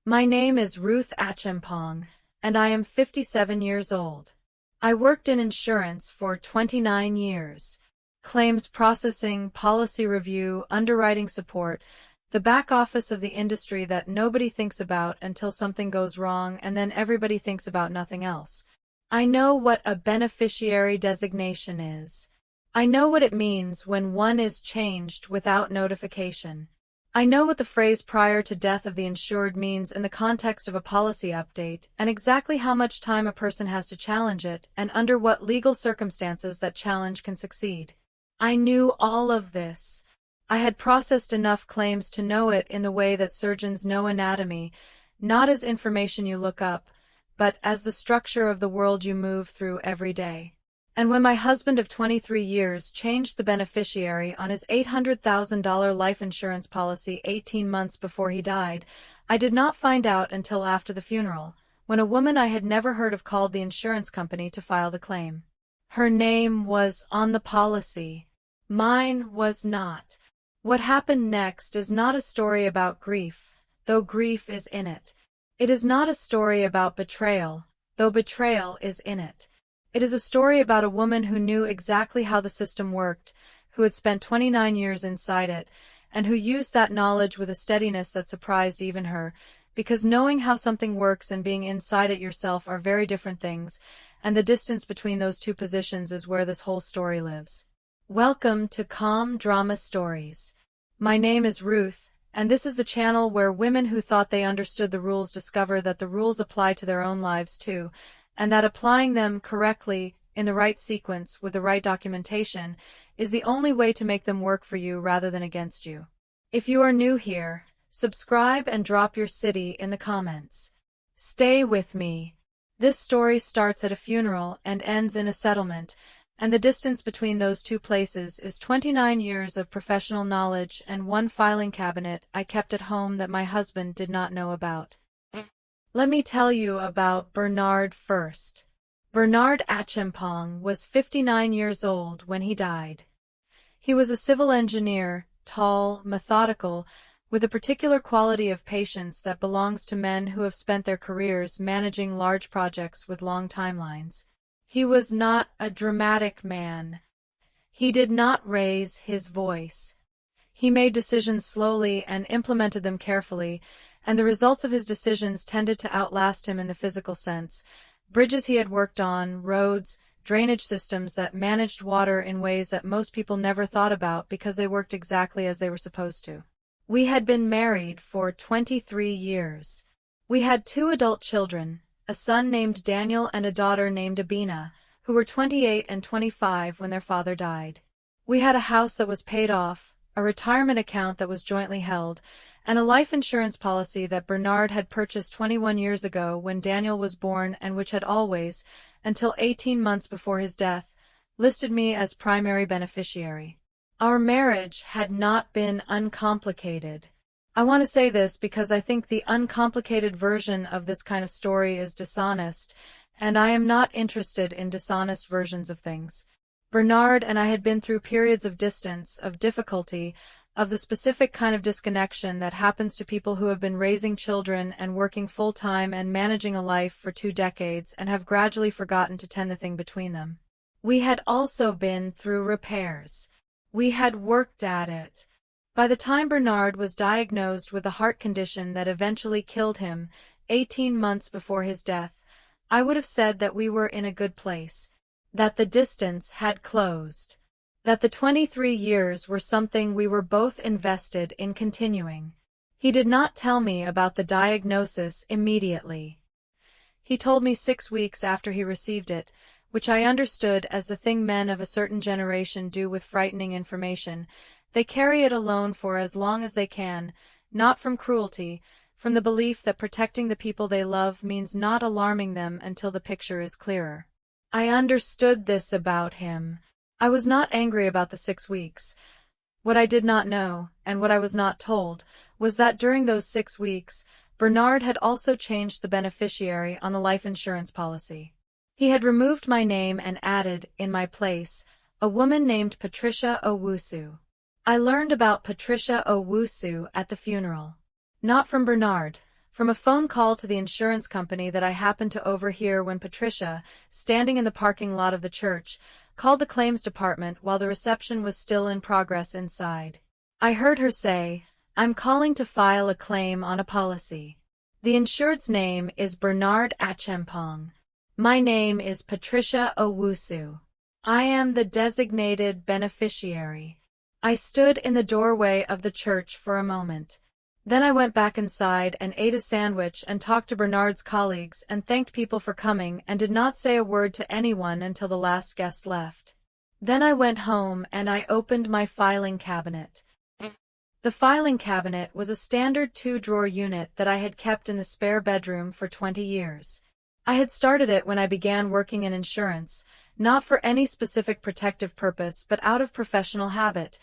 My name is Ruth Acheampong, and I am 57 years old. I worked in insurance for 29 years. Claims processing, policy review, underwriting support, the back office of the industry that nobody thinks about until something goes wrong and then everybody thinks about nothing else. I know what a beneficiary designation is. I know what it means when one is changed without notification. I know what the phrase prior to death of the insured means in the context of a policy update, and exactly how much time a person has to challenge it, and under what legal circumstances that challenge can succeed. I knew all of this. I had processed enough claims to know it in the way that surgeons know anatomy, not as information you look up, but as the structure of the world you move through every day. And when my husband of 23 years changed the beneficiary on his $800,000 life insurance policy 18 months before he died, I did not find out until after the funeral, when a woman I had never heard of called the insurance company to file the claim. Her name was on the policy. Mine was not. What happened next is not a story about grief, though grief is in it. It is not a story about betrayal, though betrayal is in it. It is a story about a woman who knew exactly how the system worked, who had spent 29 years inside it, and who used that knowledge with a steadiness that surprised even her, because knowing how something works and being inside it yourself are very different things, and the distance between those two positions is where this whole story lives. Welcome to Calm Drama Stories. My name is Ruth, and this is the channel where women who thought they understood the rules discover that the rules apply to their own lives too, and that applying them correctly, in the right sequence, with the right documentation, is the only way to make them work for you rather than against you. If you are new here, subscribe and drop your city in the comments. Stay with me. This story starts at a funeral and ends in a settlement, and the distance between those two places is 29 years of professional knowledge and one filing cabinet I kept at home that my husband did not know about. Let me tell you about Bernard first. Bernard Acheampong was 59 years old when he died. He was a civil engineer, tall, methodical, with a particular quality of patience that belongs to men who have spent their careers managing large projects with long timelines. He was not a dramatic man. He did not raise his voice. He made decisions slowly and implemented them carefully, and the results of his decisions tended to outlast him in the physical sense. Bridges he had worked on, roads, drainage systems that managed water in ways that most people never thought about because they worked exactly as they were supposed to. We had been married for 23 years. We had 2 adult children, a son named Daniel and a daughter named Abina, who were 28 and 25 when their father died. We had a house that was paid off, a retirement account that was jointly held, and a life insurance policy that Bernard had purchased 21 years ago when Daniel was born and which had always, until 18 months before his death, listed me as primary beneficiary. Our marriage had not been uncomplicated. I want to say this because I think the uncomplicated version of this kind of story is dishonest, and I am not interested in dishonest versions of things. Bernard and I had been through periods of distance, of difficulty, of the specific kind of disconnection that happens to people who have been raising children and working full-time and managing a life for 2 decades and have gradually forgotten to tend the thing between them. We had also been through repairs. We had worked at it. By the time Bernard was diagnosed with a heart condition that eventually killed him, 18 months before his death, I would have said that we were in a good place, that the distance had closed, that the 23 years were something we were both invested in continuing. He did not tell me about the diagnosis immediately. He told me 6 weeks after he received it, which I understood as the thing men of a certain generation do with frightening information. They carry it alone for as long as they can, not from cruelty, from the belief that protecting the people they love means not alarming them until the picture is clearer. I understood this about him. I was not angry about the 6 weeks. What I did not know, and what I was not told, was that during those 6 weeks, Bernard had also changed the beneficiary on the life insurance policy. He had removed my name and added, in my place, a woman named Patricia Owusu. I learned about Patricia Owusu at the funeral. Not from Bernard. from a phone call to the insurance company that I happened to overhear when Patricia, standing in the parking lot of the church, called the claims department while the reception was still in progress inside. I heard her say, "I'm calling to file a claim on a policy. The insured's name is Ruth Acheampong. My name is Patricia Owusu. I am the designated beneficiary." I stood in the doorway of the church for a moment. Then I went back inside and ate a sandwich and talked to Bernard's colleagues and thanked people for coming and did not say a word to anyone until the last guest left. Then I went home and I opened my filing cabinet. The filing cabinet was a standard 2-drawer unit that I had kept in the spare bedroom for 20 years. I had started it when I began working in insurance, not for any specific protective purpose but out of professional habit.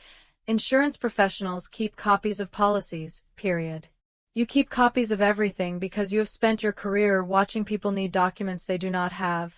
Insurance professionals keep copies of policies, period. You keep copies of everything because you have spent your career watching people need documents they do not have,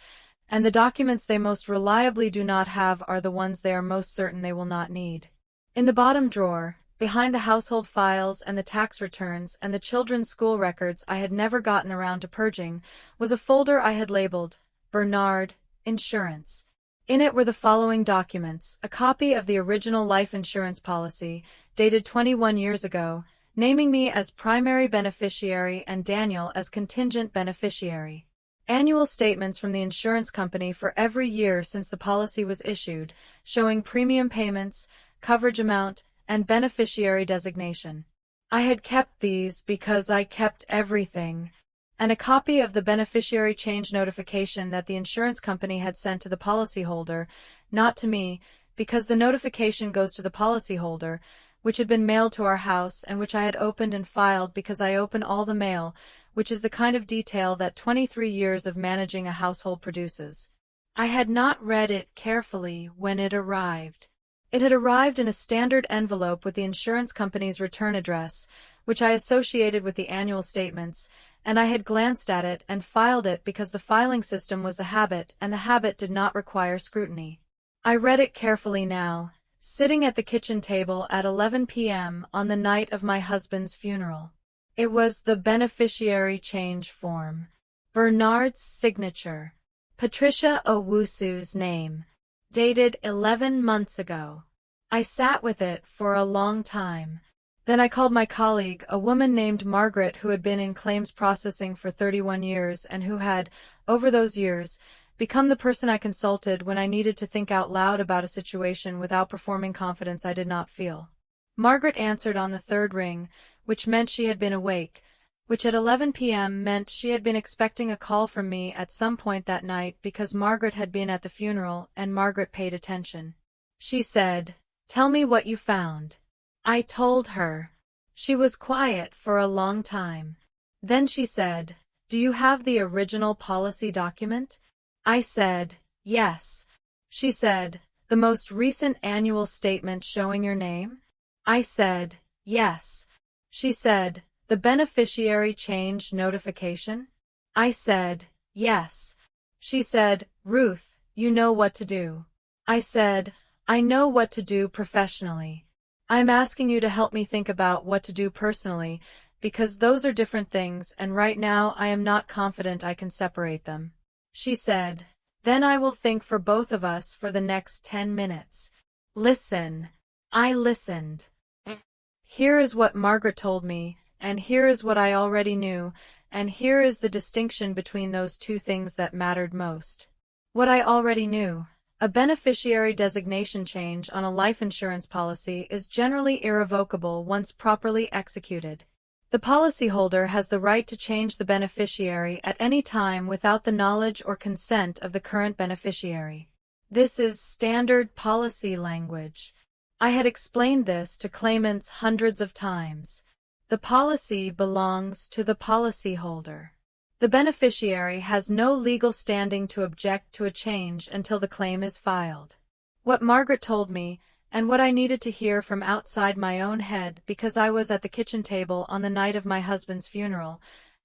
and the documents they most reliably do not have are the ones they are most certain they will not need. In the bottom drawer, behind the household files and the tax returns and the children's school records I had never gotten around to purging, was a folder I had labeled, Bernard, Insurance. In it were the following documents: a copy of the original life insurance policy, dated 21 years ago, naming me as primary beneficiary and Daniel as contingent beneficiary. Annual statements from the insurance company for every year since the policy was issued, showing premium payments, coverage amount, and beneficiary designation. I had kept these because I kept everything, and a copy of the beneficiary change notification that the insurance company had sent to the policyholder, not to me, because the notification goes to the policyholder, which had been mailed to our house and which I had opened and filed because I open all the mail, which is the kind of detail that 23 years of managing a household produces. I had not read it carefully when it arrived. It had arrived in a standard envelope with the insurance company's return address, which I associated with the annual statements, and I had glanced at it and filed it because the filing system was the habit, and the habit did not require scrutiny. I read it carefully now, sitting at the kitchen table at 11 p.m. on the night of my husband's funeral. It was the beneficiary change form. Bernard's signature. Patricia Owusu's name. Dated 11 months ago. I sat with it for a long time. Then I called my colleague, a woman named Margaret who had been in claims processing for 31 years and who had, over those years, become the person I consulted when I needed to think out loud about a situation without performing confidence I did not feel. Margaret answered on the third ring, which meant she had been awake, which at 11 p.m. meant she had been expecting a call from me at some point that night because Margaret had been at the funeral and Margaret paid attention. She said, "Tell me what you found." I told her. She was quiet for a long time. Then she said, "Do you have the original policy document?" I said, "Yes." She said, "The most recent annual statement showing your name?" I said, "Yes." She said, "The beneficiary change notification?" I said, "Yes." She said, "Ruth, you know what to do." I said, "I know what to do professionally. I'm asking you to help me think about what to do personally, because those are different things and right now I am not confident I can separate them." She said, "Then I will think for both of us for the next 10 minutes. Listen." I listened. Here is what Margaret told me, and here is what I already knew, and here is the distinction between those two things that mattered most. What I already knew. A beneficiary designation change on a life insurance policy is generally irrevocable once properly executed. The policyholder has the right to change the beneficiary at any time without the knowledge or consent of the current beneficiary. This is standard policy language. I had explained this to claimants hundreds of times. The policy belongs to the policyholder. The beneficiary has no legal standing to object to a change until the claim is filed. What Margaret told me, and what I needed to hear from outside my own head because I was at the kitchen table on the night of my husband's funeral,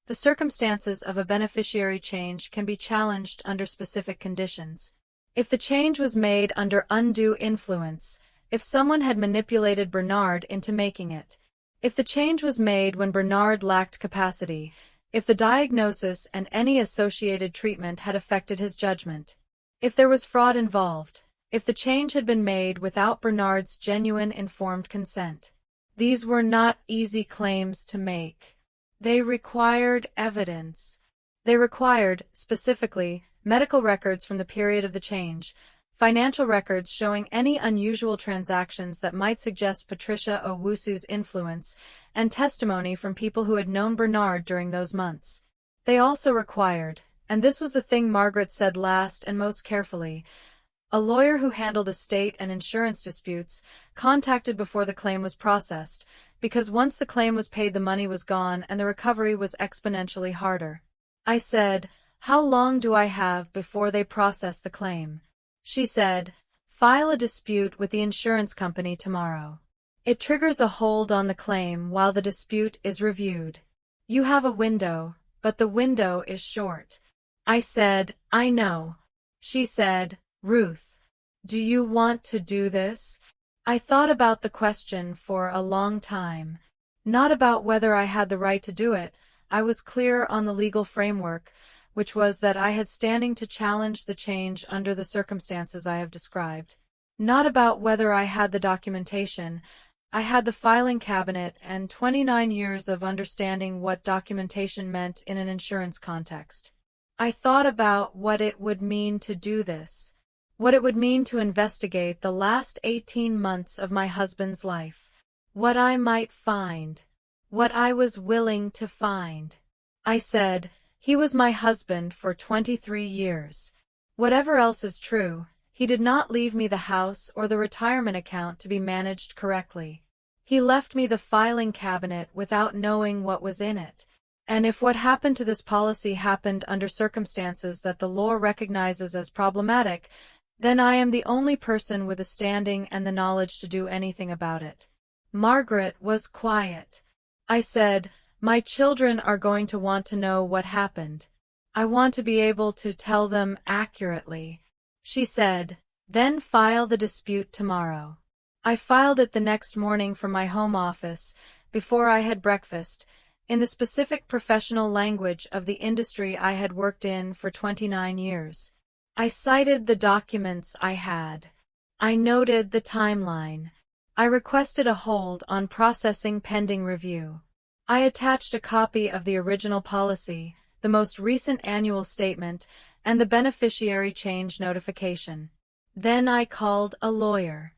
the circumstances of a beneficiary change can be challenged under specific conditions. If the change was made under undue influence, if someone had manipulated Bernard into making it, If the change was made when Bernard lacked capacity, if the diagnosis and any associated treatment had affected his judgment, if there was fraud involved, if the change had been made without Bernard's genuine informed consent. These were not easy claims to make. They required evidence. They required, specifically, medical records from the period of the change, financial records showing any unusual transactions that might suggest Patricia Owusu's influence, and testimony from people who had known Bernard during those months. They also required, and this was the thing Margaret said last and most carefully, a lawyer who handled estate and insurance disputes, contacted before the claim was processed, because once the claim was paid the money was gone and the recovery was exponentially harder. I said, "How long do I have before they process the claim?" She said, "File a dispute with the insurance company tomorrow. It triggers a hold on the claim while the dispute is reviewed. You have a window, but the window is short." I said, "I know." She said, "Ruth, do you want to do this?" I thought about the question for a long time. Not about whether I had the right to do it. I was clear on the legal framework, which was that I had standing to challenge the change under the circumstances I have described. Not about whether I had the documentation. I had the filing cabinet and 29 years of understanding what documentation meant in an insurance context. I thought about what it would mean to do this. What it would mean to investigate the last 18 months of my husband's life. What I might find. What I was willing to find. I said, "He was my husband for 23 years. Whatever else is true, he did not leave me the house or the retirement account to be managed correctly. He left me the filing cabinet without knowing what was in it. And if what happened to this policy happened under circumstances that the law recognizes as problematic, then I am the only person with the standing and the knowledge to do anything about it." Margaret was quiet. I said, "My children are going to want to know what happened. I want to be able to tell them accurately." She said, "Then file the dispute tomorrow." I filed it the next morning from my home office, before I had breakfast, in the specific professional language of the industry I had worked in for 29 years. I cited the documents I had. I noted the timeline. I requested a hold on processing pending review. I attached a copy of the original policy, the most recent annual statement, and the beneficiary change notification. Then I called a lawyer.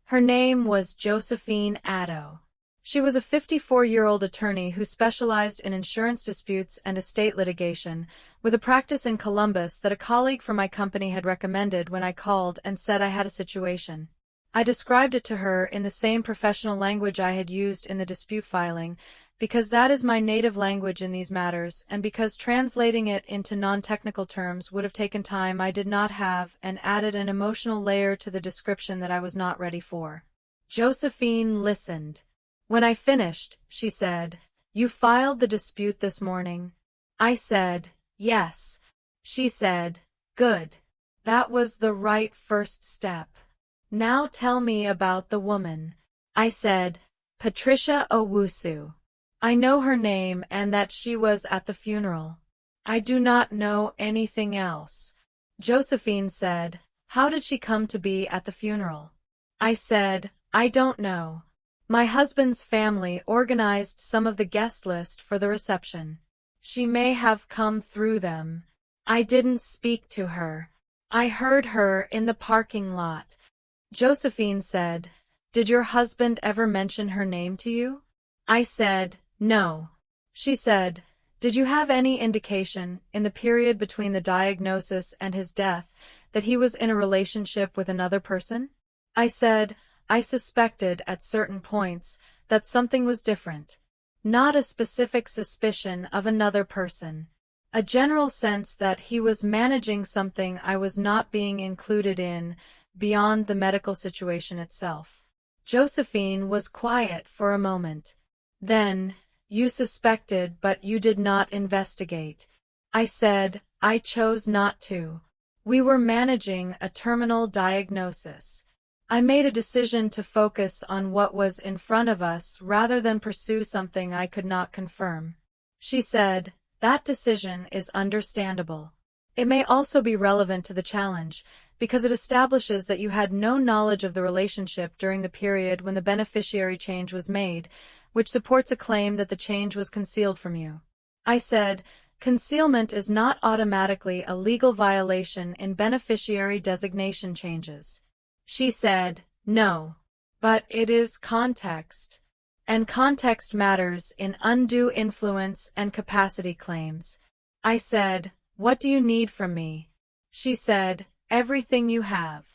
Her name was Josephine Addo. She was a 54-year-old attorney who specialized in insurance disputes and estate litigation, with a practice in Columbus that a colleague from my company had recommended when I called and said I had a situation. I described it to her in the same professional language I had used in the dispute filing, because that is my native language in these matters, and because translating it into non-technical terms would have taken time I did not have and added an emotional layer to the description that I was not ready for. Josephine listened. When I finished, she said, "You filed the dispute this morning?" I said, "Yes." She said, "Good. That was the right first step. Now tell me about the woman." I said, "Patricia Owusu. I know her name and that she was at the funeral. I do not know anything else." Josephine said, "How did she come to be at the funeral?" I said, "I don't know. My husband's family organized some of the guest list for the reception. She may have come through them. I didn't speak to her. I heard her in the parking lot." Josephine said, "Did your husband ever mention her name to you?" I said, "No." She said, "Did you have any indication, in the period between the diagnosis and his death, that he was in a relationship with another person?" I said, "I suspected at certain points that something was different. Not a specific suspicion of another person. A general sense that he was managing something I was not being included in, beyond the medical situation itself." Josephine was quiet for a moment. Then, "You suspected but you did not investigate." I said, "I chose not to. We were managing a terminal diagnosis. I made a decision to focus on what was in front of us rather than pursue something I could not confirm. She said, "That decision is understandable. It may also be relevant to the challenge, because it establishes that you had no knowledge of the relationship during the period when the beneficiary change was made, which supports a claim that the change was concealed from you." I said, "Concealment is not automatically a legal violation in beneficiary designation changes." She said, "No, but it is context. And context matters in undue influence and capacity claims." I said, "What do you need from me?" She said, "Everything you have.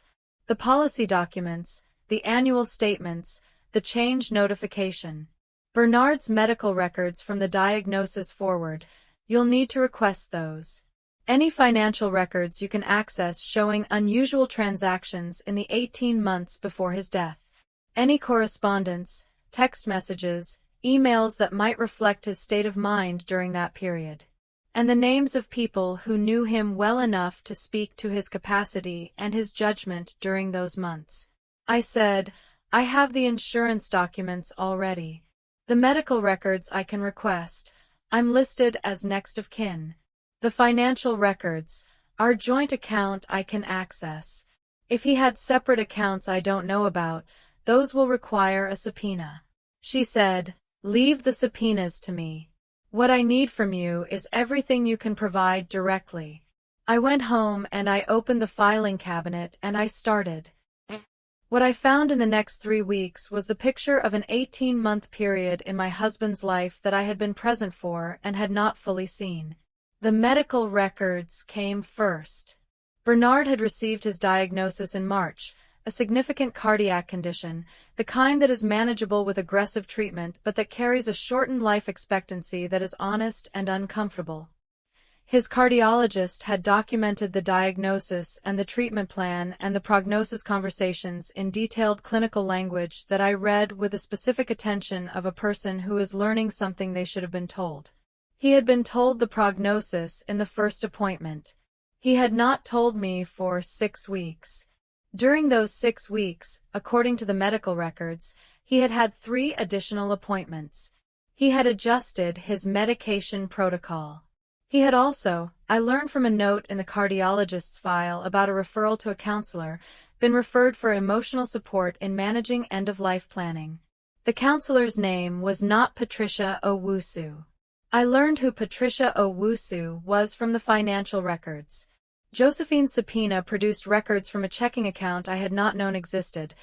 The policy documents, the annual statements, the change notification. Bernard's medical records from the diagnosis forward. You'll need to request those. Any financial records you can access showing unusual transactions in the 18 months before his death. Any correspondence, text messages, emails that might reflect his state of mind during that period. And the names of people who knew him well enough to speak to his capacity and his judgment during those months." I said, "I have the insurance documents already. The medical records I can request. I'm listed as next of kin. The financial records, our joint account I can access. If he had separate accounts I don't know about, those will require a subpoena." She said, "Leave the subpoenas to me. What I need from you is everything you can provide directly." I went home and I opened the filing cabinet and I started. What I found in the next 3 weeks was the picture of an 18-month period in my husband's life that I had been present for and had not fully seen. The medical records came first. Bernard had received his diagnosis in March, a significant cardiac condition, the kind that is manageable with aggressive treatment but that carries a shortened life expectancy that is honest and uncomfortable. His cardiologist had documented the diagnosis and the treatment plan and the prognosis conversations in detailed clinical language that I read with the specific attention of a person who is learning something they should have been told. He had been told the prognosis in the first appointment. He had not told me for 6 weeks. During those 6 weeks, according to the medical records, he had had 3 additional appointments. He had adjusted his medication protocol. He had also, I learned from a note in the cardiologist's file about a referral to a counselor, been referred for emotional support in managing end-of-life planning. The counselor's name was not Patricia Owusu. I learned who Patricia Owusu was from the financial records. Josephine's subpoena produced records from a checking account I had not known existed,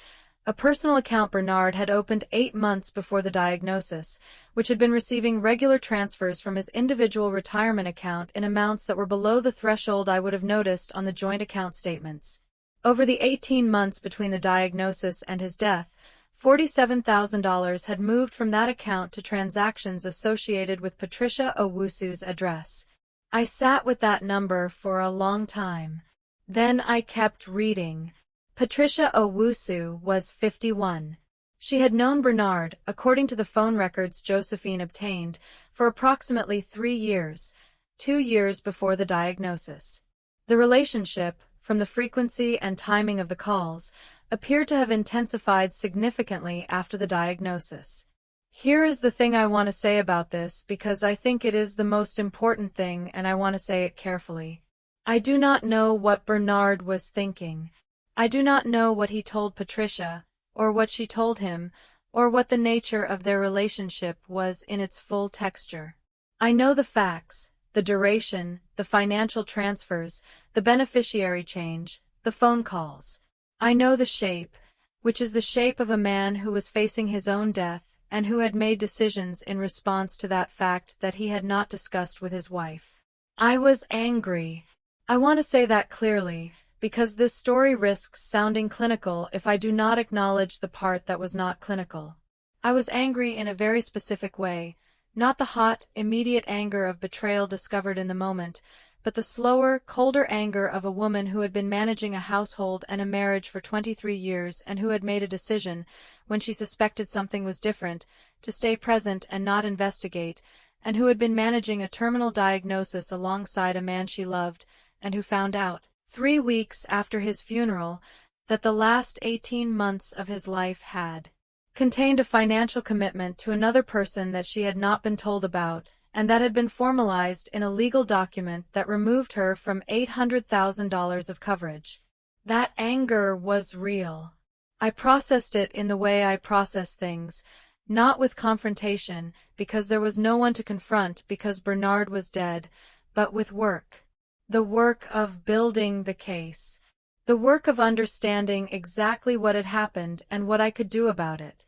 a personal account Bernard had opened 8 months before the diagnosis, which had been receiving regular transfers from his individual retirement account in amounts that were below the threshold I would have noticed on the joint account statements. Over the 18 months between the diagnosis and his death, $47,000 had moved from that account to transactions associated with Patricia Owusu's address. I sat with that number for a long time. Then I kept reading. Patricia Owusu was 51. She had known Bernard, according to the phone records Josephine obtained, for approximately 3 years, 2 years before the diagnosis. The relationship, from the frequency and timing of the calls, appeared to have intensified significantly after the diagnosis. Here is the thing I want to say about this because I think it is the most important thing and I want to say it carefully. I do not know what Bernard was thinking. I do not know what he told Patricia, or what she told him, or what the nature of their relationship was in its full texture. I know the facts, the duration, the financial transfers, the beneficiary change, the phone calls. I know the shape, which is the shape of a man who was facing his own death and who had made decisions in response to that fact that he had not discussed with his wife. I was angry. I want to say that clearly, because this story risks sounding clinical if I do not acknowledge the part that was not clinical. I was angry in a very specific way, not the hot, immediate anger of betrayal discovered in the moment, but the slower, colder anger of a woman who had been managing a household and a marriage for 23 years and who had made a decision, when she suspected something was different, to stay present and not investigate, and who had been managing a terminal diagnosis alongside a man she loved, and who found out 3 weeks after his funeral that the last 18 months of his life had contained a financial commitment to another person that she had not been told about, and that had been formalized in a legal document that removed her from $800,000 of coverage. That anger was real. I processed it in the way I process things, not with confrontation, because there was no one to confront because Bernard was dead, but with work. The work of building the case. The work of understanding exactly what had happened and what I could do about it.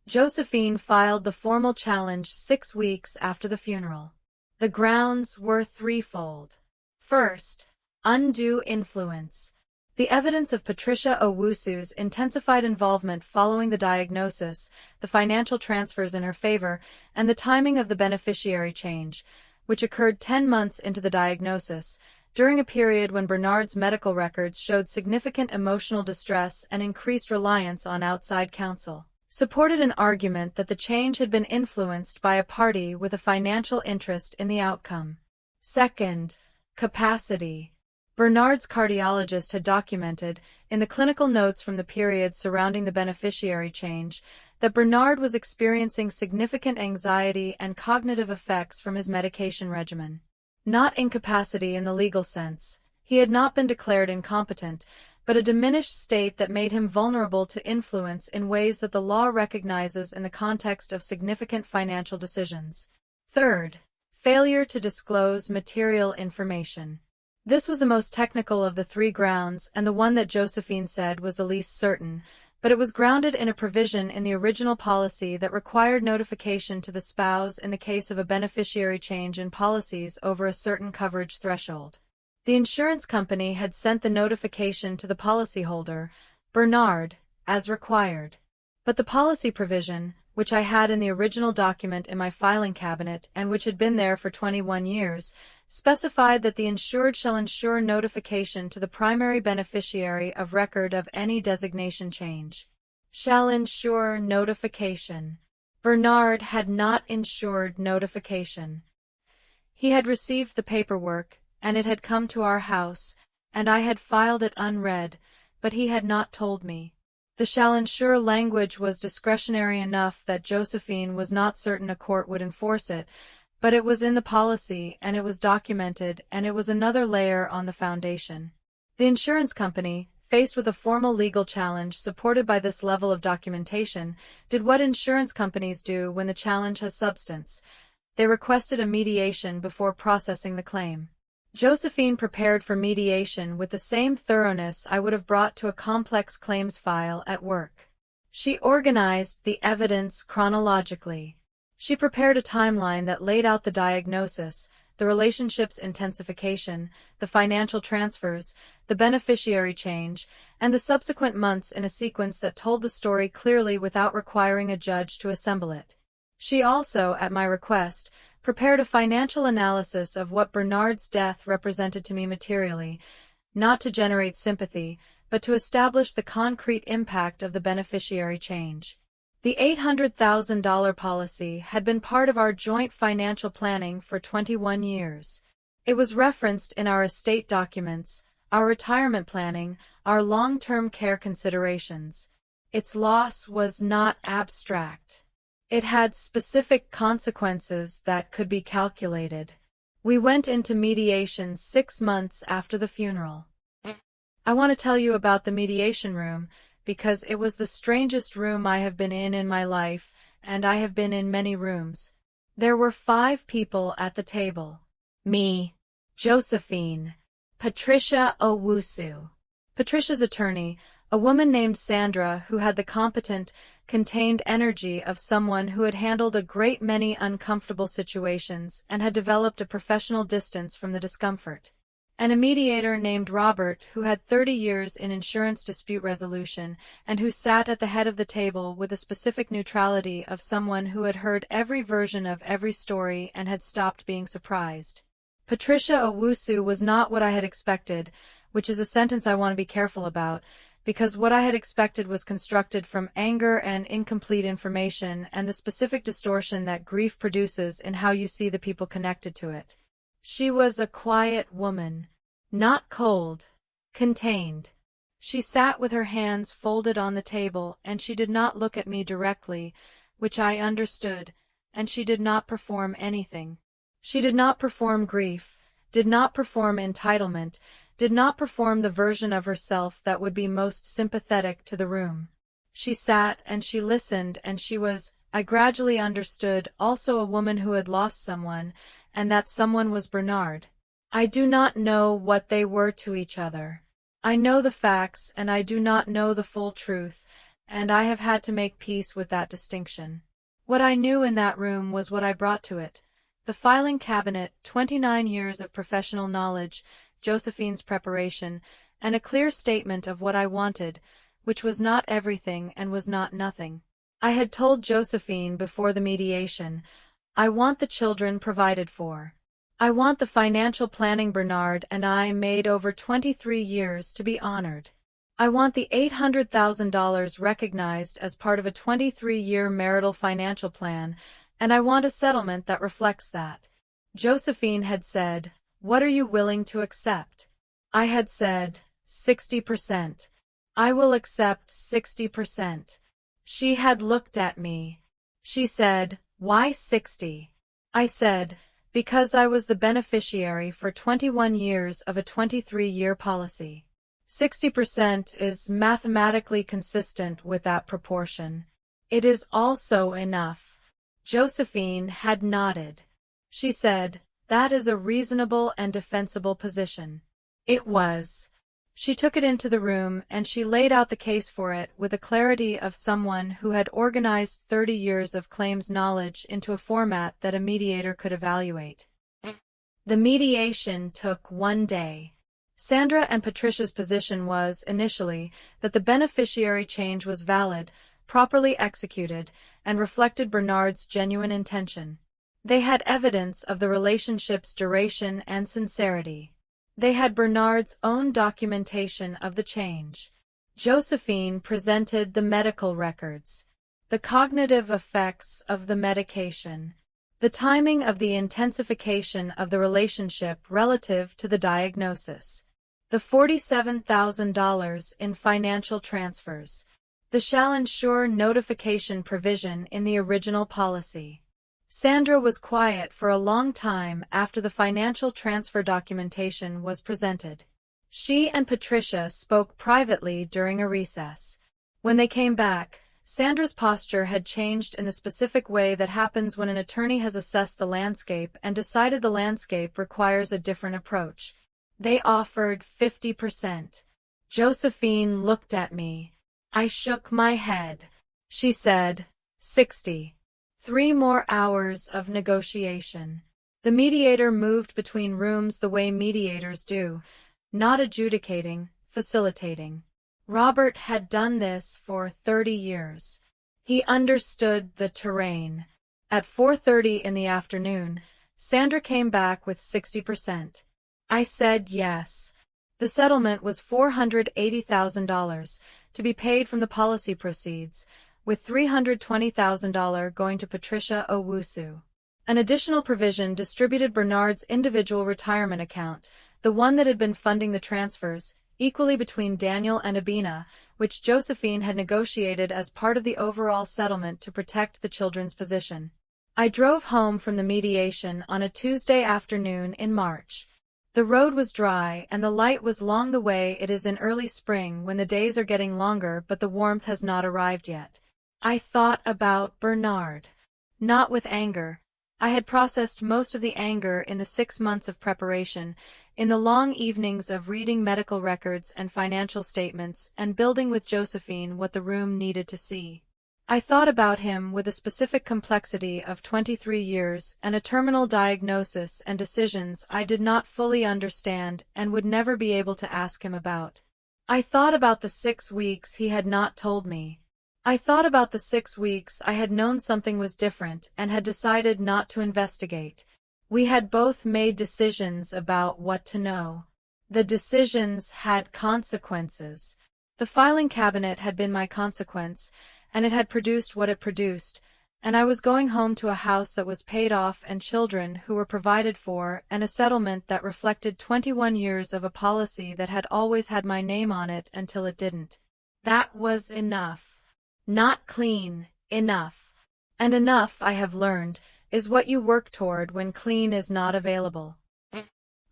Josephine filed the formal challenge 6 weeks after the funeral. The grounds were threefold. First, undue influence. The evidence of Patricia Owusu's intensified involvement following the diagnosis, the financial transfers in her favor, and the timing of the beneficiary change, which occurred 10 months into the diagnosis, during a period when Bernard's medical records showed significant emotional distress and increased reliance on outside counsel, supported an argument that the change had been influenced by a party with a financial interest in the outcome. Second, capacity. Bernard's cardiologist had documented, in the clinical notes from the period surrounding the beneficiary change, that Bernard was experiencing significant anxiety and cognitive effects from his medication regimen. Not incapacity in the legal sense. He had not been declared incompetent, but a diminished state that made him vulnerable to influence in ways that the law recognizes in the context of significant financial decisions. Third, failure to disclose material information. This was the most technical of the three grounds and the one that Josephine said was the least certain, but it was grounded in a provision in the original policy that required notification to the spouse in the case of a beneficiary change in policies over a certain coverage threshold. The insurance company had sent the notification to the policyholder, Bernard, as required. But the policy provision, which I had in the original document in my filing cabinet and which had been there for 21 years, specified that the insured shall ensure notification to the primary beneficiary of record of any designation change. Shall ensure notification. Bernard had not ensured notification. He had received the paperwork, and it had come to our house, and I had filed it unread, but he had not told me. The shall ensure language was discretionary enough that Josephine was not certain a court would enforce it, but it was in the policy and it was documented, and it was another layer on the foundation. The insurance company, faced with a formal legal challenge supported by this level of documentation, did what insurance companies do when the challenge has substance. They requested a mediation before processing the claim. Josephine prepared for mediation with the same thoroughness I would have brought to a complex claims file at work. She organized the evidence chronologically. She prepared a timeline that laid out the diagnosis, the relationship's intensification, the financial transfers, the beneficiary change, and the subsequent months in a sequence that told the story clearly without requiring a judge to assemble it. She also, at my request, prepared a financial analysis of what Bernard's death represented to me materially, not to generate sympathy, but to establish the concrete impact of the beneficiary change. The $800,000 policy had been part of our joint financial planning for 21 years. It was referenced in our estate documents, our retirement planning, our long-term care considerations. Its loss was not abstract. It had specific consequences that could be calculated. We went into mediation 6 months after the funeral. I want to tell you about the mediation room, because it was the strangest room I have been in my life, and I have been in many rooms. There were 5 people at the table. Me, Josephine, Patricia Owusu, Patricia's attorney, a woman named Sandra who had the competent, contained energy of someone who had handled a great many uncomfortable situations and had developed a professional distance from the discomfort, and a mediator named Robert who had 30 years in insurance dispute resolution and who sat at the head of the table with the specific neutrality of someone who had heard every version of every story and had stopped being surprised. Patricia Owusu was not what I had expected, which is a sentence I want to be careful about, because what I had expected was constructed from anger and incomplete information and the specific distortion that grief produces in how you see the people connected to it. She was a quiet woman, not cold, contained. She sat with her hands folded on the table, and she did not look at me directly, which I understood, and she did not perform anything. She did not perform grief, did not perform entitlement, did not perform the version of herself that would be most sympathetic to the room. She sat and she listened, and she was, I gradually understood, also a woman who had lost someone, and that someone was Bernard. I do not know what they were to each other. I know the facts, and I do not know the full truth, and I have had to make peace with that distinction. What I knew in that room was what I brought to it. The filing cabinet, 29 years of professional knowledge, Josephine's preparation, and a clear statement of what I wanted, which was not everything and was not nothing. I had told Josephine before the mediation, I want the children provided for. I want the financial planning Bernard and I made over 23 years to be honored. I want the $800,000 recognized as part of a 23-year marital financial plan, and I want a settlement that reflects that. Josephine had said, "What are you willing to accept?" I had said, 60%. I will accept 60%. She had looked at me. She said, "Why 60? I said, "Because I was the beneficiary for 21 years of a 23-year policy. 60% is mathematically consistent with that proportion. It is also enough." Josephine had nodded. She said, "That is a reasonable and defensible position." It was. She took it into the room and she laid out the case for it with the clarity of someone who had organized 30 years of claims knowledge into a format that a mediator could evaluate. The mediation took 1 day. Sandra and Patricia's position was, initially, that the beneficiary change was valid, properly executed, and reflected Bernard's genuine intention. They had evidence of the relationship's duration and sincerity. They had Bernard's own documentation of the change. Josephine presented the medical records, the cognitive effects of the medication, the timing of the intensification of the relationship relative to the diagnosis, the $47,000 in financial transfers, the shall ensure notification provision in the original policy. Sandra was quiet for a long time after the financial transfer documentation was presented. She and Patricia spoke privately during a recess. When they came back, Sandra's posture had changed in the specific way that happens when an attorney has assessed the landscape and decided the landscape requires a different approach. They offered 50%. Josephine looked at me. I shook my head. She said, 60. 3 more hours of negotiation. The mediator moved between rooms the way mediators do, not adjudicating, facilitating. Robert had done this for 30 years. He understood the terrain. At 4:30 in the afternoon, Sandra came back with 60%. I said yes. The settlement was $480,000 to be paid from the policy proceeds, with $320,000 going to Patricia Owusu. An additional provision distributed Bernard's individual retirement account, the one that had been funding the transfers, equally between Daniel and Abina, which Josephine had negotiated as part of the overall settlement to protect the children's position. I drove home from the mediation on a Tuesday afternoon in March. The road was dry and the light was long the way it is in early spring when the days are getting longer but the warmth has not arrived yet. I thought about Bernard. Not with anger. I had processed most of the anger in the 6 months of preparation, in the long evenings of reading medical records and financial statements and building with Josephine what the room needed to see. I thought about him with a specific complexity of 23 years and a terminal diagnosis and decisions I did not fully understand and would never be able to ask him about. I thought about the 6 weeks he had not told me. I thought about the 6 weeks I had known something was different and had decided not to investigate. We had both made decisions about what to know. The decisions had consequences. The filing cabinet had been my consequence, and it had produced what it produced, and I was going home to a house that was paid off and children who were provided for and a settlement that reflected 21 years of a policy that had always had my name on it until it didn't. That was enough. Not clean, enough. And enough, I have learned, is what you work toward when clean is not available.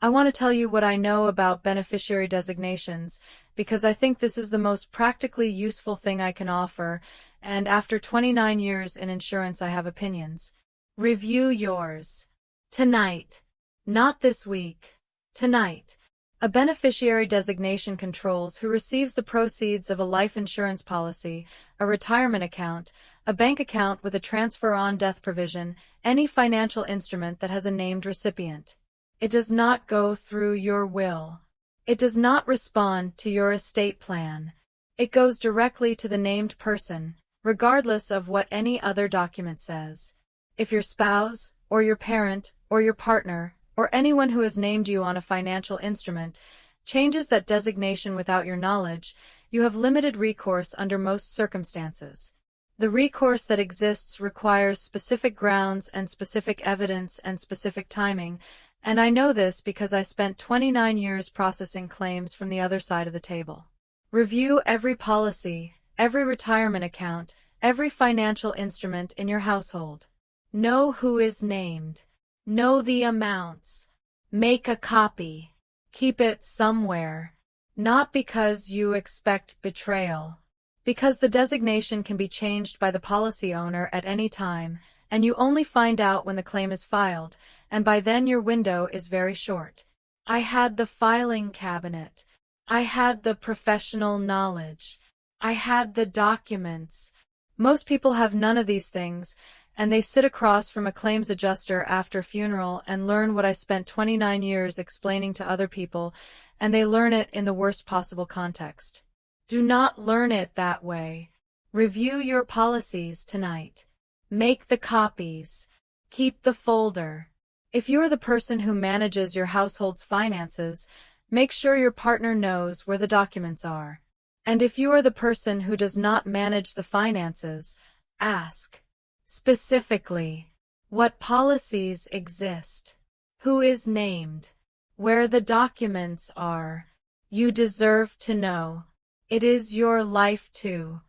I want to tell you what I know about beneficiary designations, because I think this is the most practically useful thing I can offer, and after 29 years in insurance I have opinions. Review yours. Tonight. Not this week. Tonight. A beneficiary designation controls who receives the proceeds of a life insurance policy, a retirement account, a bank account with a transfer-on-death provision, any financial instrument that has a named recipient. It does not go through your will. It does not respond to your estate plan. It goes directly to the named person, regardless of what any other document says. If your spouse, or your parent, or your partner, or anyone who has named you on a financial instrument changes that designation without your knowledge, you have limited recourse under most circumstances. The recourse that exists requires specific grounds and specific evidence and specific timing, and I know this because I spent 29 years processing claims from the other side of the table. Review every policy, every retirement account, every financial instrument in your household. Know who is named. Know the amounts. Make a copy. Keep it somewhere. Not because you expect betrayal. Because the designation can be changed by the policy owner at any time, and you only find out when the claim is filed, and by then your window is very short. I had the filing cabinet. I had the professional knowledge. I had the documents. Most people have none of these things, and they sit across from a claims adjuster after funeral and learn what I spent 29 years explaining to other people, and they learn it in the worst possible context. Do not learn it that way. Review your policies tonight. Make the copies. Keep the folder. If you're the person who manages your household's finances, make sure your partner knows where the documents are. And if you are the person who does not manage the finances, ask. Specifically, what policies exist? Who is named? Where the documents are? You deserve to know. It is your life too.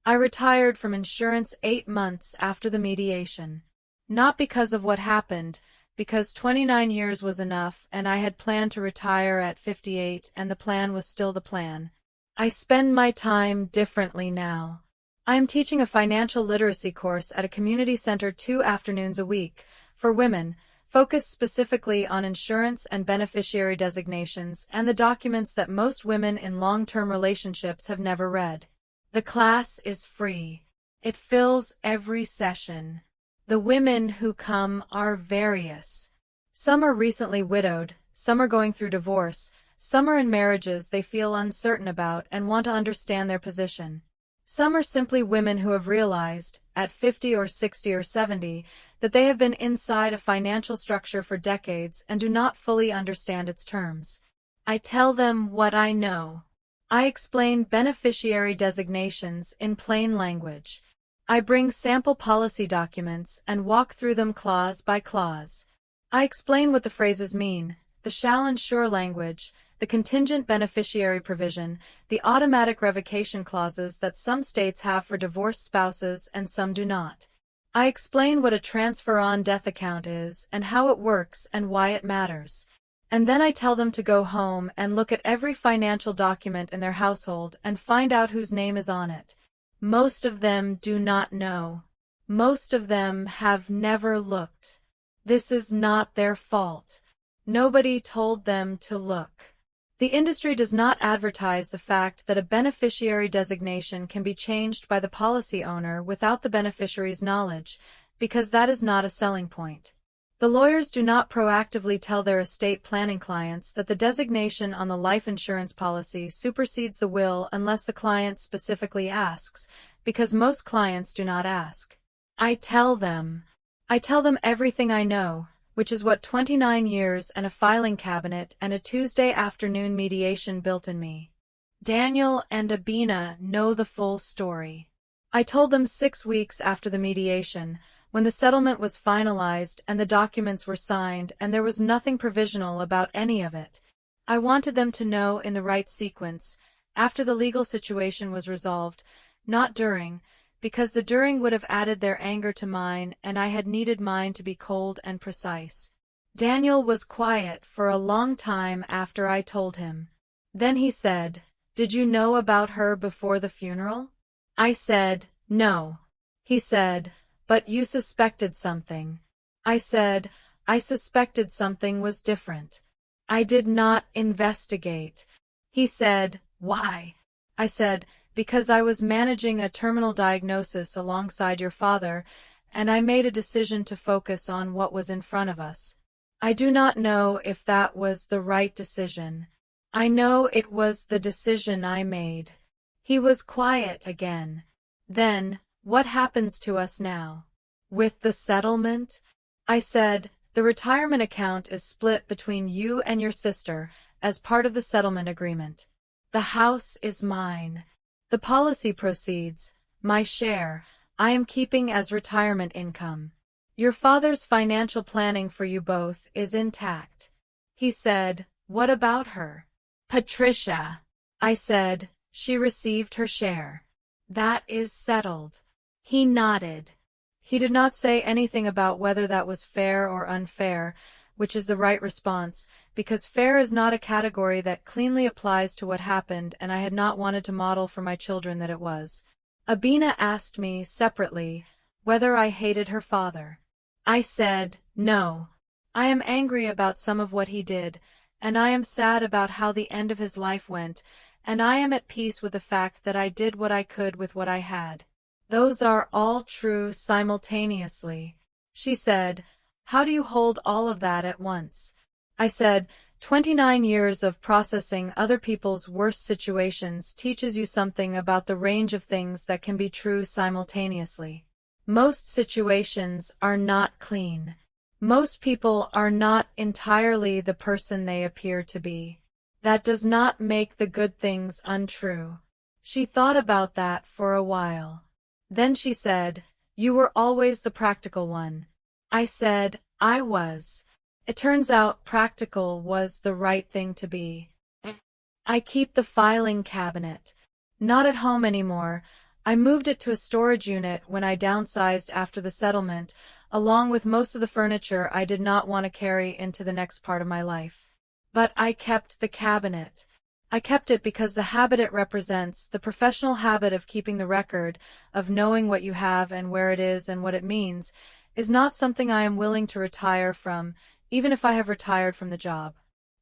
I retired from insurance 8 months after the mediation. Not because of what happened, because 29 years was enough and I had planned to retire at 58 and the plan was still the plan. I spend my time differently now. I am teaching a financial literacy course at a community center 2 afternoons a week, for women, focused specifically on insurance and beneficiary designations and the documents that most women in long-term relationships have never read. The class is free. It fills every session. The women who come are various. Some are recently widowed, some are going through divorce, some are in marriages they feel uncertain about and want to understand their position. Some are simply women who have realized, at 50 or 60 or 70, that they have been inside a financial structure for decades and do not fully understand its terms. I tell them what I know. I explain beneficiary designations in plain language. I bring sample policy documents and walk through them clause by clause. I explain what the phrases mean, the shall ensure language, the contingent beneficiary provision, the automatic revocation clauses that some states have for divorced spouses and some do not. I explain what a transfer-on-death account is and how it works and why it matters. And then I tell them to go home and look at every financial document in their household and find out whose name is on it. Most of them do not know. Most of them have never looked. This is not their fault. Nobody told them to look. The industry does not advertise the fact that a beneficiary designation can be changed by the policy owner without the beneficiary's knowledge, because that is not a selling point. The lawyers do not proactively tell their estate planning clients that the designation on the life insurance policy supersedes the will unless the client specifically asks, because most clients do not ask. I tell them everything I know, which is what 29 years and a filing cabinet and a Tuesday afternoon mediation built in me. Daniel and Abina know the full story. I told them 6 weeks after the mediation, when the settlement was finalized and the documents were signed and there was nothing provisional about any of it. I wanted them to know in the right sequence, after the legal situation was resolved, not during, because the during would have added their anger to mine and I had needed mine to be cold and precise. Daniel was quiet for a long time after I told him. Then he said, "Did you know about her before the funeral?" I said, "No." He said, "But you suspected something." I said, "I suspected something was different. I did not investigate." He said, "Why?" I said, "Because I was managing a terminal diagnosis alongside your father, and I made a decision to focus on what was in front of us. I do not know if that was the right decision. I know it was the decision I made." He was quiet again. Then, "What happens to us now?" "With the settlement?" I said, "The retirement account is split between you and your sister as part of the settlement agreement. The house is mine. The policy proceeds, my share, I am keeping as retirement income. Your father's financial planning for you both is intact." He said, "What about her?" "Patricia." I said, "She received her share. That is settled." He nodded. He did not say anything about whether that was fair or unfair, which is the right response, because fair is not a category that cleanly applies to what happened, and I had not wanted to model for my children that it was. Abina asked me, separately, whether I hated her father. I said, "No. I am angry about some of what he did, and I am sad about how the end of his life went, and I am at peace with the fact that I did what I could with what I had." "Those are all true simultaneously," she said. "How do you hold all of that at once?" I said, 29 years of processing other people's worst situations teaches you something about the range of things that can be true simultaneously. Most situations are not clean. Most people are not entirely the person they appear to be. That does not make the good things untrue." She thought about that for a while. Then she said, "You were always the practical one." I said, "I was. It turns out practical was the right thing to be." I keep the filing cabinet. Not at home anymore. I moved it to a storage unit when I downsized after the settlement, along with most of the furniture I did not want to carry into the next part of my life. But I kept the cabinet. I kept it because the habit it represents, the professional habit of keeping the record, of knowing what you have and where it is and what it means, is not something I am willing to retire from, even if I have retired from the job.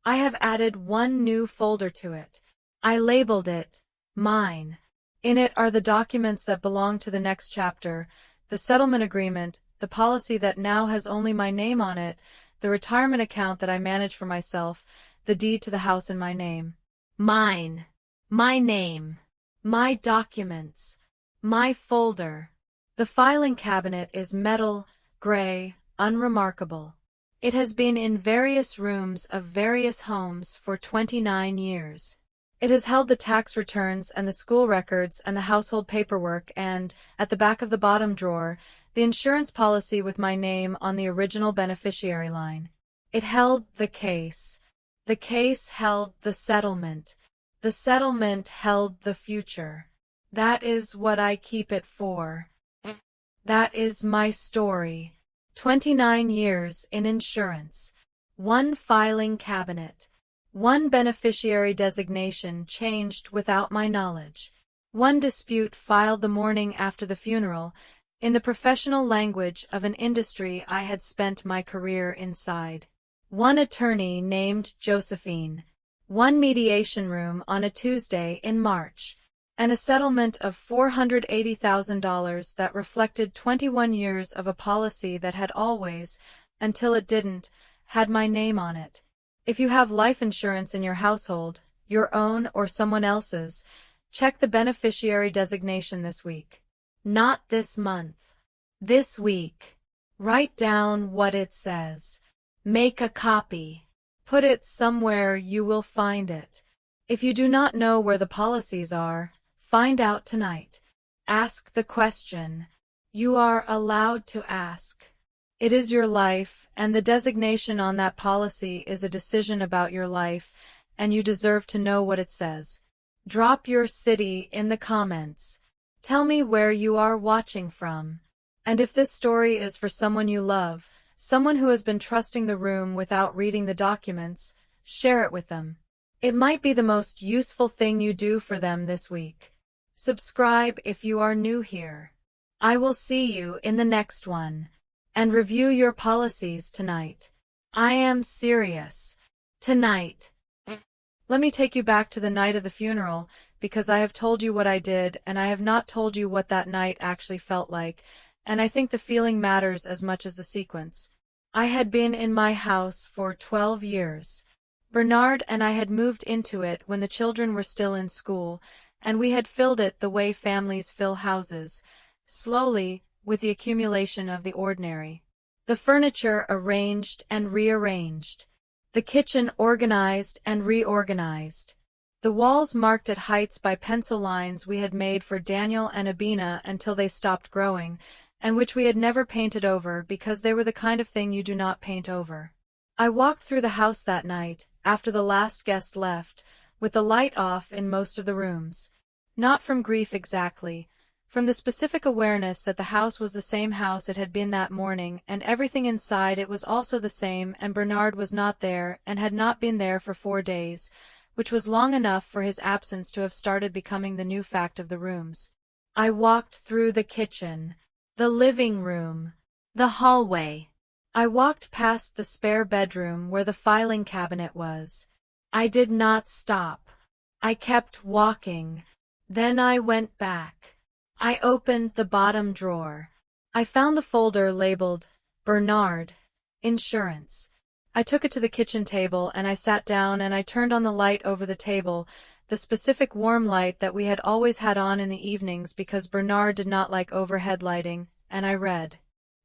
I have added one new folder to it. I labeled it Mine. In it are the documents that belong to the next chapter, the settlement agreement, the policy that now has only my name on it, the retirement account that I manage for myself, the deed to the house in my name. Mine. My name. My documents. My folder. The filing cabinet is metal, gray, unremarkable. It has been in various rooms of various homes for 29 years. It has held the tax returns and the school records and the household paperwork and, at the back of the bottom drawer, the insurance policy with my name on the original beneficiary line. It held the case. The case held the settlement. The settlement held the future. That is what I keep it for. That is my story. 29 years in insurance. One filing cabinet. One beneficiary designation changed without my knowledge. One dispute filed the morning after the funeral, in the professional language of an industry I had spent my career inside. One attorney named Josephine. One mediation room on a Tuesday in March. And a settlement of $480,000 that reflected 21 years of a policy that had always, until it didn't, had my name on it. If you have life insurance in your household, your own or someone else's, check the beneficiary designation this week. Not this month. This week. Write down what it says. Make a copy. Put it somewhere you will find it. If you do not know where the policies are, find out tonight. Ask the question. You are allowed to ask. It is your life, and the designation on that policy is a decision about your life, and you deserve to know what it says. Drop your city in the comments. Tell me where you are watching from. And if this story is for someone you love, someone who has been trusting the room without reading the documents, share it with them. It might be the most useful thing you do for them this week. Subscribe if you are new here. I will see you in the next one. And review your policies tonight. I am serious. Tonight. Let me take you back to the night of the funeral, because I have told you what I did, and I have not told you what that night actually felt like, and I think the feeling matters as much as the sequence. I had been in my house for 12 years. Bernard and I had moved into it when the children were still in school, and we had filled it the way families fill houses, slowly, with the accumulation of the ordinary. The furniture arranged and rearranged. The kitchen organized and reorganized. The walls marked at heights by pencil lines we had made for Daniel and Abina until they stopped growing, and which we had never painted over because they were the kind of thing you do not paint over. I walked through the house that night, after the last guest left, with the light off in most of the rooms. Not from grief exactly, from the specific awareness that the house was the same house it had been that morning, and everything inside it was also the same, and Bernard was not there, and had not been there for 4 days, which was long enough for his absence to have started becoming the new fact of the rooms. I walked through the kitchen, the living room, the hallway. I walked past the spare bedroom where the filing cabinet was. I did not stop. I kept walking. Then I went back. I opened the bottom drawer. I found the folder labeled Bernard, Insurance. I took it to the kitchen table and I sat down and I turned on the light over the table, the specific warm light that we had always had on in the evenings because Bernard did not like overhead lighting, and I read.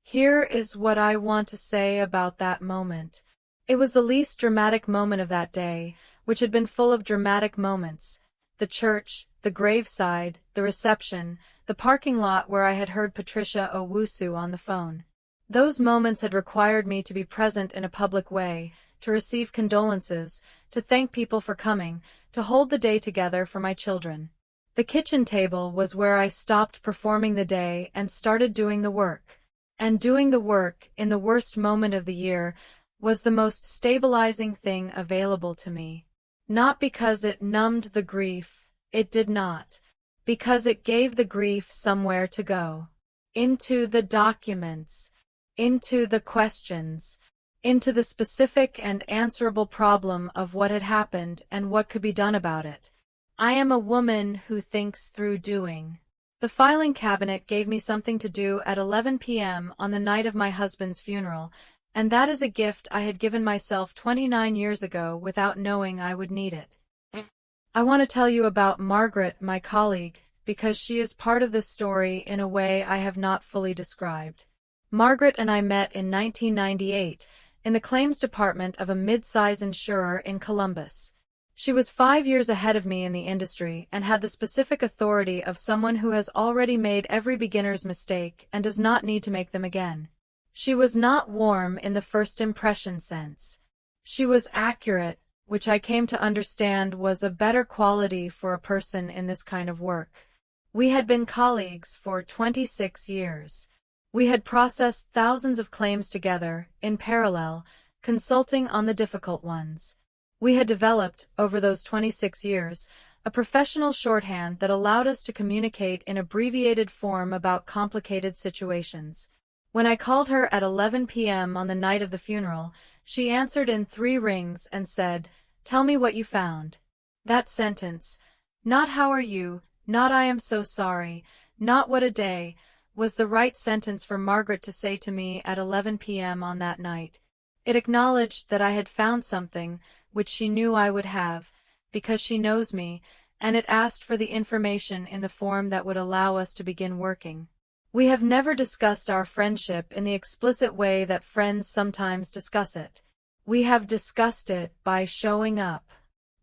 Here is what I want to say about that moment. It was the least dramatic moment of that day, which had been full of dramatic moments. The church, the graveside, the reception, the parking lot where I had heard Patricia Owusu on the phone. Those moments had required me to be present in a public way, to receive condolences, to thank people for coming, to hold the day together for my children. The kitchen table was where I stopped performing the day and started doing the work. And doing the work, in the worst moment of the year, was the most stabilizing thing available to me. Not because it numbed the grief, it did not. Because it gave the grief somewhere to go. Into the documents. Into the questions. Into the specific and answerable problem of what had happened and what could be done about it. I am a woman who thinks through doing. The filing cabinet gave me something to do at 11 p.m. on the night of my husband's funeral, and that is a gift I had given myself 29 years ago without knowing I would need it. I want to tell you about Margaret, my colleague, because she is part of this story in a way I have not fully described. Margaret and I met in 1998 in the claims department of a mid-size insurer in Columbus. She was 5 years ahead of me in the industry and had the specific authority of someone who has already made every beginner's mistake and does not need to make them again. She was not warm in the first impression sense. She was accurate, which I came to understand was a better quality for a person in this kind of work. We had been colleagues for 26 years. We had processed thousands of claims together, in parallel, consulting on the difficult ones. We had developed, over those 26 years, a professional shorthand that allowed us to communicate in abbreviated form about complicated situations. When I called her at 11 p.m. on the night of the funeral, she answered in 3 rings and said, "Tell me what you found." That sentence, not "How are you?" not "I am so sorry," not "What a day," was the right sentence for Margaret to say to me at 11 p.m. on that night. It acknowledged that I had found something, which she knew I would have, because she knows me, and it asked for the information in the form that would allow us to begin working. We have never discussed our friendship in the explicit way that friends sometimes discuss it. We have discussed it by showing up,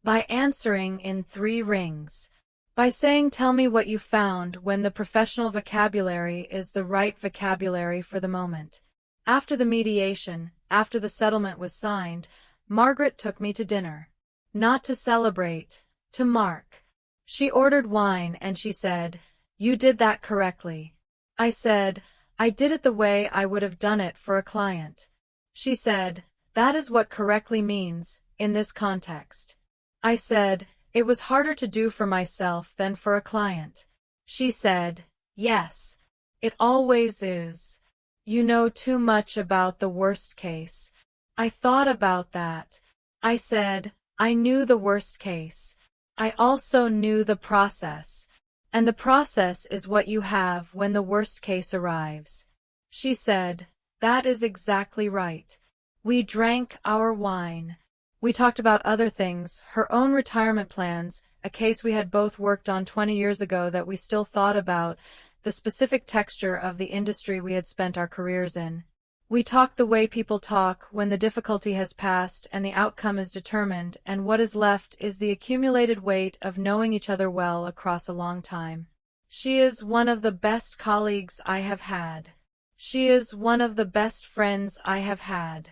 by answering in 3 rings, by saying tell me what you found when the professional vocabulary is the right vocabulary for the moment. After the mediation, after the settlement was signed, Margaret took me to dinner. Not to celebrate, to mark. She ordered wine and she said, "You did that correctly." I said, "I did it the way I would have done it for a client." She said, "That is what correctly means, in this context." I said, "It was harder to do for myself than for a client." She said, "Yes, it always is. You know too much about the worst case." I thought about that. I said, "I knew the worst case. I also knew the process. And the process is what you have when the worst case arrives." She said, "That is exactly right." We drank our wine. We talked about other things, her own retirement plans, a case we had both worked on 20 years ago that we still thought about, the specific texture of the industry we had spent our careers in. We talked the way people talk when the difficulty has passed and the outcome is determined, and what is left is the accumulated weight of knowing each other well across a long time. She is one of the best colleagues I have had. She is one of the best friends I have had.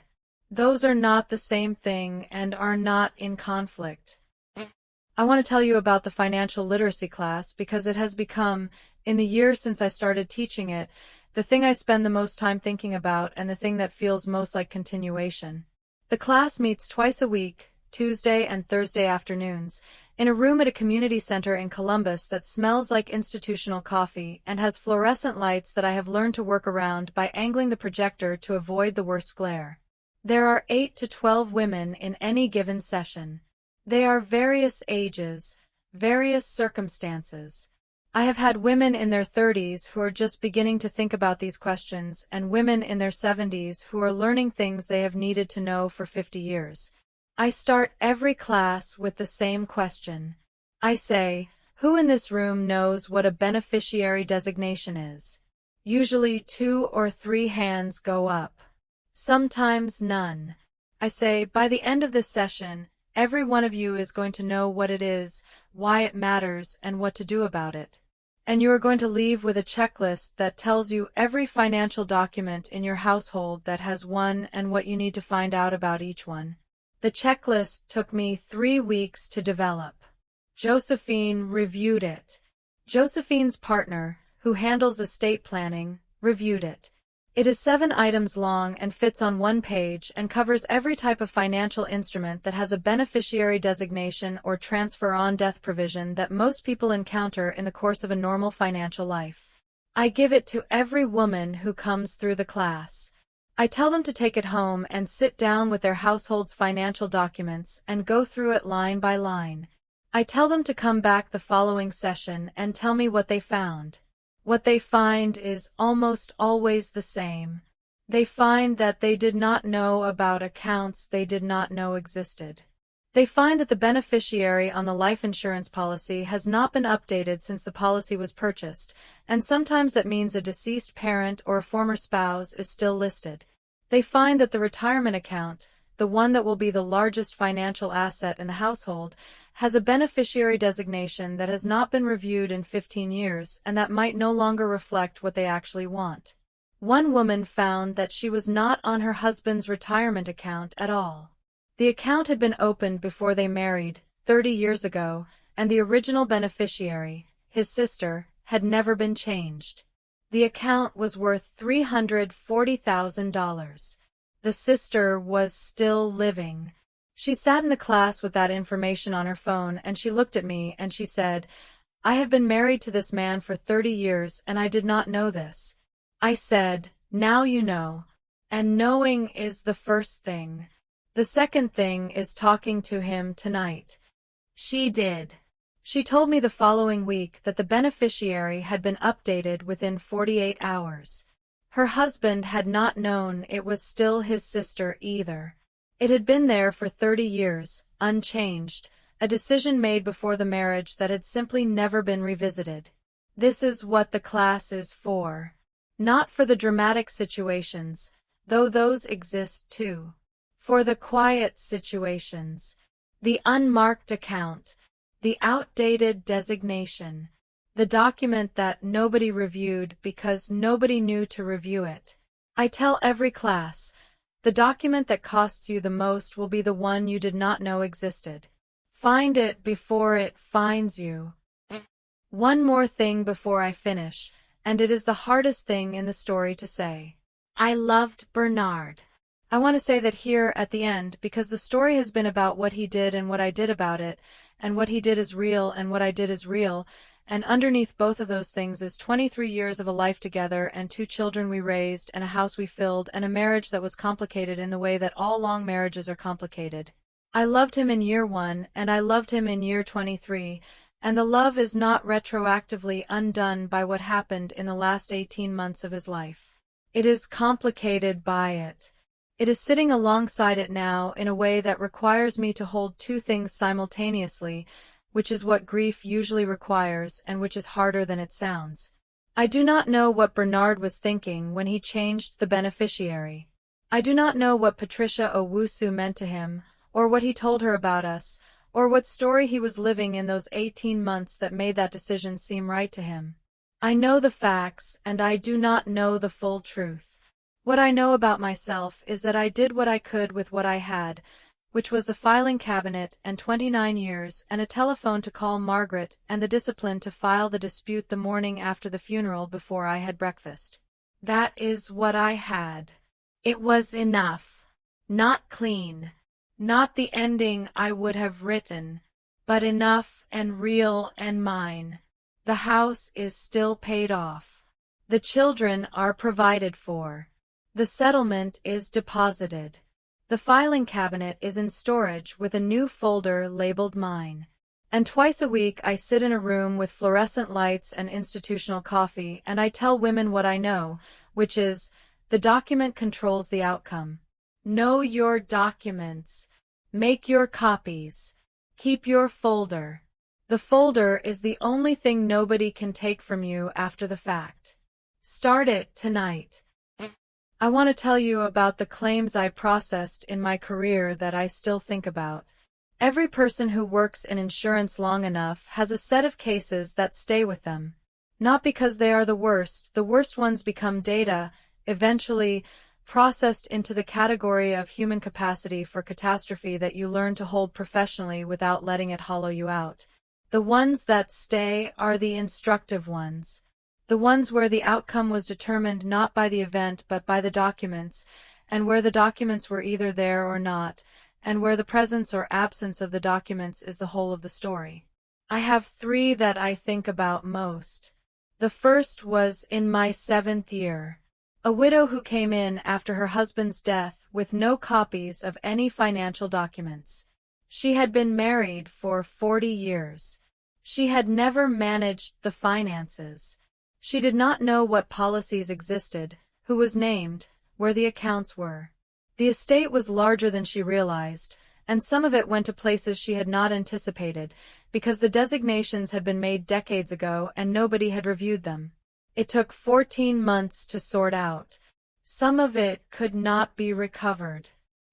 Those are not the same thing and are not in conflict. I want to tell you about the financial literacy class because it has become, in the years since I started teaching it, the thing I spend the most time thinking about and the thing that feels most like continuation. The class meets twice a week, Tuesday and Thursday afternoons, in a room at a community center in Columbus that smells like institutional coffee and has fluorescent lights that I have learned to work around by angling the projector to avoid the worst glare. There are 8 to 12 women in any given session. They are various ages, various circumstances. I have had women in their 30s who are just beginning to think about these questions and women in their 70s who are learning things they have needed to know for 50 years. I start every class with the same question. I say, "Who in this room knows what a beneficiary designation is?" Usually 2 or 3 hands go up. Sometimes none. I say, "By the end of this session, every one of you is going to know what it is, why it matters, and what to do about it. And you are going to leave with a checklist that tells you every financial document in your household that has one and what you need to find out about each one." The checklist took me 3 weeks to develop. Josephine reviewed it. Josephine's partner, who handles estate planning, reviewed it. It is 7 items long and fits on 1 page and covers every type of financial instrument that has a beneficiary designation or transfer-on death provision that most people encounter in the course of a normal financial life. I give it to every woman who comes through the class. I tell them to take it home and sit down with their household's financial documents and go through it line by line. I tell them to come back the following session and tell me what they found. What they find is almost always the same. They find that they did not know about accounts they did not know existed. They find that the beneficiary on the life insurance policy has not been updated since the policy was purchased, and sometimes that means a deceased parent or a former spouse is still listed. They find that the retirement account, the one that will be the largest financial asset in the household, has a beneficiary designation that has not been reviewed in 15 years and that might no longer reflect what they actually want. One woman found that she was not on her husband's retirement account at all. The account had been opened before they married, 30 years ago, and the original beneficiary, his sister, had never been changed. The account was worth $340,000. The sister was still living. She sat in the class with that information on her phone and she looked at me and she said, "I have been married to this man for 30 years and I did not know this." I said, "Now you know. And knowing is the first thing. The second thing is talking to him tonight." She did. She told me the following week that the beneficiary had been updated within 48 hours. Her husband had not known it was still his sister either. It had been there for 30 years, unchanged, a decision made before the marriage that had simply never been revisited. This is what the class is for. Not for the dramatic situations, though those exist too. For the quiet situations. The unmarked account. The outdated designation. The document that nobody reviewed because nobody knew to review it. I tell every class, the document that costs you the most will be the one you did not know existed. Find it before it finds you. One more thing before I finish, and it is the hardest thing in the story to say. I loved Bernard. I want to say that here at the end because the story has been about what he did and what I did about it, and what he did is real and what I did is real, and underneath both of those things is 23 years of a life together and 2 children we raised and a house we filled and a marriage that was complicated in the way that all long marriages are complicated. I loved him in year 1 and I loved him in year 23, and the love is not retroactively undone by what happened in the last 18 months of his life. It is complicated by it. It is sitting alongside it now in a way that requires me to hold 2 things simultaneously, which is what grief usually requires and which is harder than it sounds. I do not know what Bernard was thinking when he changed the beneficiary. I do not know what Patricia Owusu meant to him, or what he told her about us, or what story he was living in those 18 months that made that decision seem right to him. I know the facts, and I do not know the full truth. What I know about myself is that I did what I could with what I had, which was the filing cabinet and 29 years and a telephone to call Margaret and the discipline to file the dispute the morning after the funeral before I had breakfast. That is what I had. It was enough. Not clean. Not the ending I would have written, but enough and real and mine. The house is still paid off. The children are provided for. The settlement is deposited. The filing cabinet is in storage with a new folder labeled mine. And twice a week I sit in a room with fluorescent lights and institutional coffee and I tell women what I know, which is, the document controls the outcome. Know your documents. Make your copies. Keep your folder. The folder is the only thing nobody can take from you after the fact. Start it tonight. I want to tell you about the claims I processed in my career that I still think about. Every person who works in insurance long enough has a set of cases that stay with them. Not because they are the worst ones become data, eventually processed into the category of human capacity for catastrophe that you learn to hold professionally without letting it hollow you out. The ones that stay are the instructive ones. The ones where the outcome was determined not by the event but by the documents, and where the documents were either there or not, and where the presence or absence of the documents is the whole of the story. I have 3 that I think about most. The first was in my 7th year. A widow who came in after her husband's death with no copies of any financial documents. She had been married for 40 years. She had never managed the finances. She did not know what policies existed, who was named, where the accounts were. The estate was larger than she realized, and some of it went to places she had not anticipated, because the designations had been made decades ago and nobody had reviewed them. It took 14 months to sort out. Some of it could not be recovered.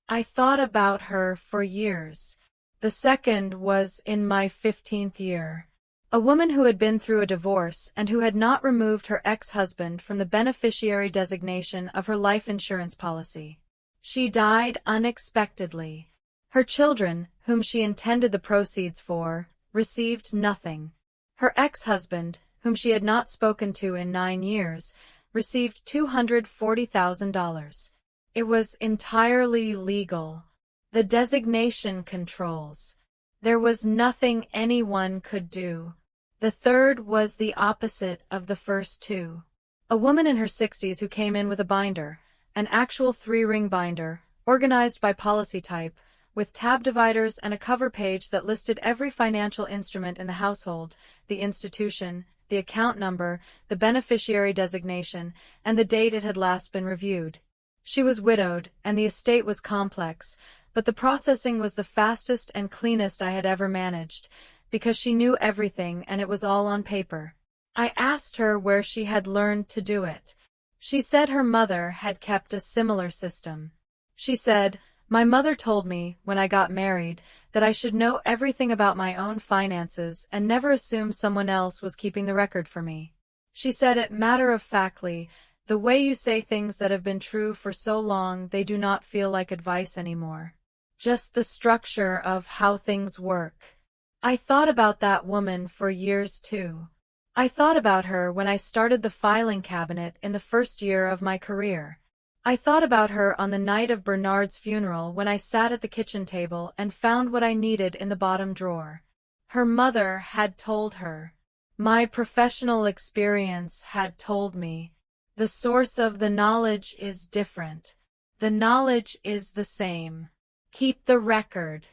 I thought about her for years. The second was in my 15th year. A woman who had been through a divorce and who had not removed her ex-husband from the beneficiary designation of her life insurance policy. She died unexpectedly. Her children, whom she intended the proceeds for, received nothing. Her ex-husband, whom she had not spoken to in 9 years, received $240,000. It was entirely legal. The designation controls. There was nothing anyone could do. The third was the opposite of the first 2. A woman in her 60s who came in with a binder, an actual 3-ring binder, organized by policy type, with tab dividers and a cover page that listed every financial instrument in the household, the institution, the account number, the beneficiary designation, and the date it had last been reviewed. She was widowed, and the estate was complex, but the processing was the fastest and cleanest I had ever managed, because she knew everything and it was all on paper. I asked her where she had learned to do it. She said her mother had kept a similar system. She said, My mother told me, when I got married, that I should know everything about my own finances and never assume someone else was keeping the record for me. She said it matter-of-factly, the way you say things that have been true for so long they do not feel like advice anymore. Just the structure of how things work. I thought about that woman for years too. I thought about her when I started the filing cabinet in the first year of my career. I thought about her on the night of Bernard's funeral when I sat at the kitchen table and found what I needed in the bottom drawer. Her mother had told her. My professional experience had told me. The source of the knowledge is different. The knowledge is the same. Keep the record.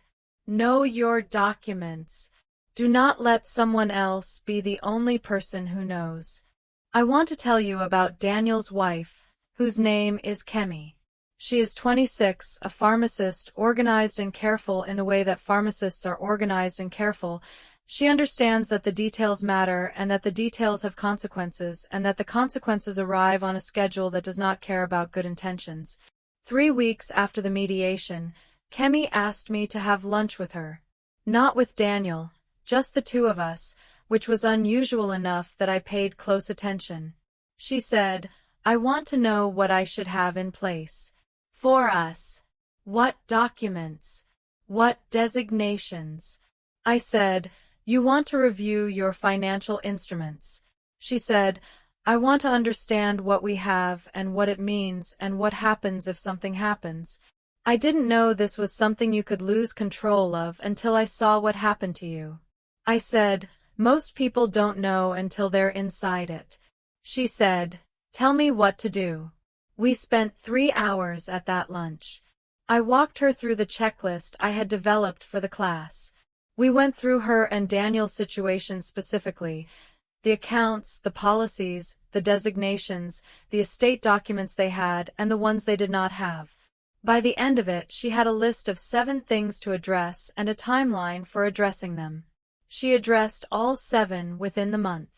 Know your documents. Do not let someone else be the only person who knows. I want to tell you about Daniel's wife, whose name is Kemi. She is 26, a pharmacist, organized and careful in the way that pharmacists are organized and careful. She understands that the details matter and that the details have consequences and that the consequences arrive on a schedule that does not care about good intentions. 3 weeks after the mediation, Kemi asked me to have lunch with her. Not with Daniel, just the two of us, which was unusual enough that I paid close attention. She said, I want to know what I should have in place. For us. What documents? What designations? I said, you want to review your financial instruments. She said, I want to understand what we have and what it means and what happens if something happens. I didn't know this was something you could lose control of until I saw what happened to you. I said, most people don't know until they're inside it. She said, tell me what to do. We spent 3 hours at that lunch. I walked her through the checklist I had developed for the class. We went through her and Daniel's situation specifically, the accounts, the policies, the designations, the estate documents they had, and the ones they did not have. By the end of it, she had a list of 7 things to address and a timeline for addressing them. She addressed all 7 within the month.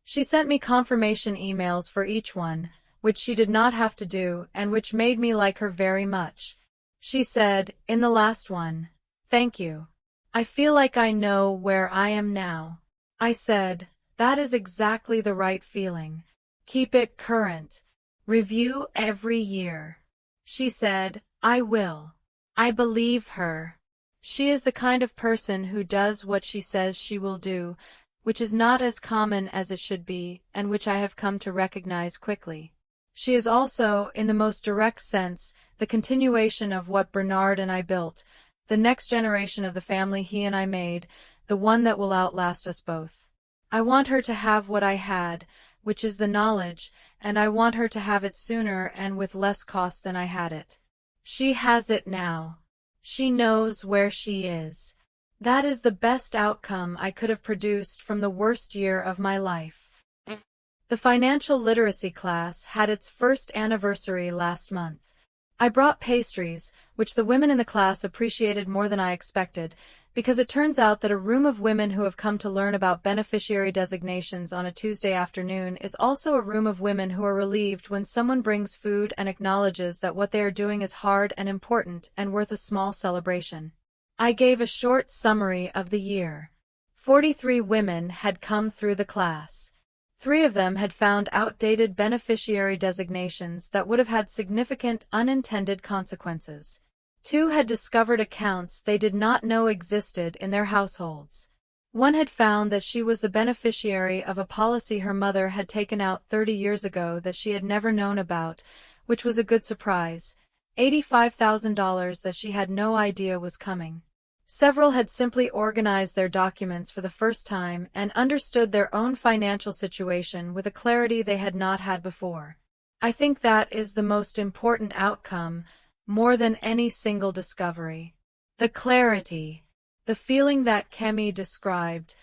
She sent me confirmation emails for each one, which she did not have to do and which made me like her very much. She said, in the last one, thank you. I feel like I know where I am now. I said, that is exactly the right feeling. Keep it current. Review every year. She said, I will. I believe her. She is the kind of person who does what she says she will do, which is not as common as it should be, and which I have come to recognize quickly. She is also, in the most direct sense, the continuation of what Bernard and I built, the next generation of the family he and I made, the one that will outlast us both. I want her to have what I had, which is the knowledge, and I want her to have it sooner and with less cost than I had it. She has it now. She knows where she is. That is the best outcome I could have produced from the worst year of my life. The financial literacy class had its first anniversary last month. I brought pastries, which the women in the class appreciated more than I expected, because it turns out that a room of women who have come to learn about beneficiary designations on a Tuesday afternoon is also a room of women who are relieved when someone brings food and acknowledges that what they are doing is hard and important and worth a small celebration. I gave a short summary of the year. 43 women had come through the class. 3 of them had found outdated beneficiary designations that would have had significant unintended consequences. 2 had discovered accounts they did not know existed in their households. 1 had found that she was the beneficiary of a policy her mother had taken out 30 years ago that she had never known about, which was a good surprise, $85,000 that she had no idea was coming. Several had simply organized their documents for the first time and understood their own financial situation with a clarity they had not had before. I think that is the most important outcome, more than any single discovery. The clarity. The feeling that Kemi described,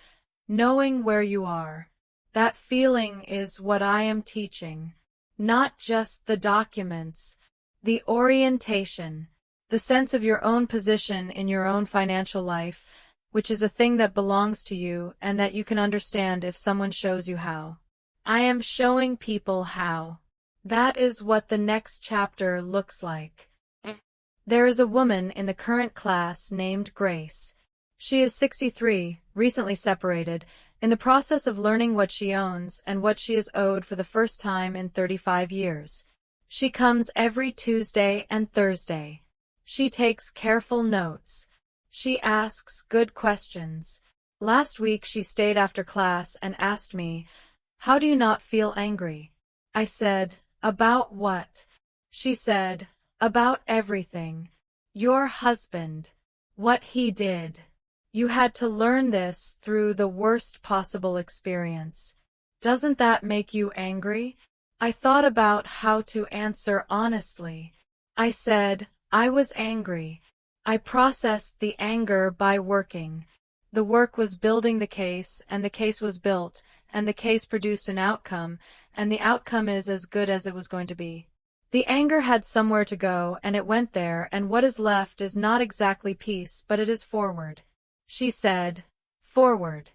knowing where you are. That feeling is what I am teaching. Not just the documents. The orientation. The sense of your own position in your own financial life, which is a thing that belongs to you and that you can understand if someone shows you how. I am showing people how. That is what the next chapter looks like. There is a woman in the current class named Grace. She is 63, recently separated, in the process of learning what she owns and what she is owed for the first time in 35 years. She comes every Tuesday and Thursday. She takes careful notes. She asks good questions. Last week she stayed after class and asked me, "How do you not feel angry?" I said, "About what?" She said, "About everything. Your husband. What he did. You had to learn this through the worst possible experience. Doesn't that make you angry?" I thought about how to answer honestly. I said, I was angry. I processed the anger by working. The work was building the case, and the case was built, and the case produced an outcome, and the outcome is as good as it was going to be. The anger had somewhere to go, and it went there, and what is left is not exactly peace, but it is forward. She said, "Forward."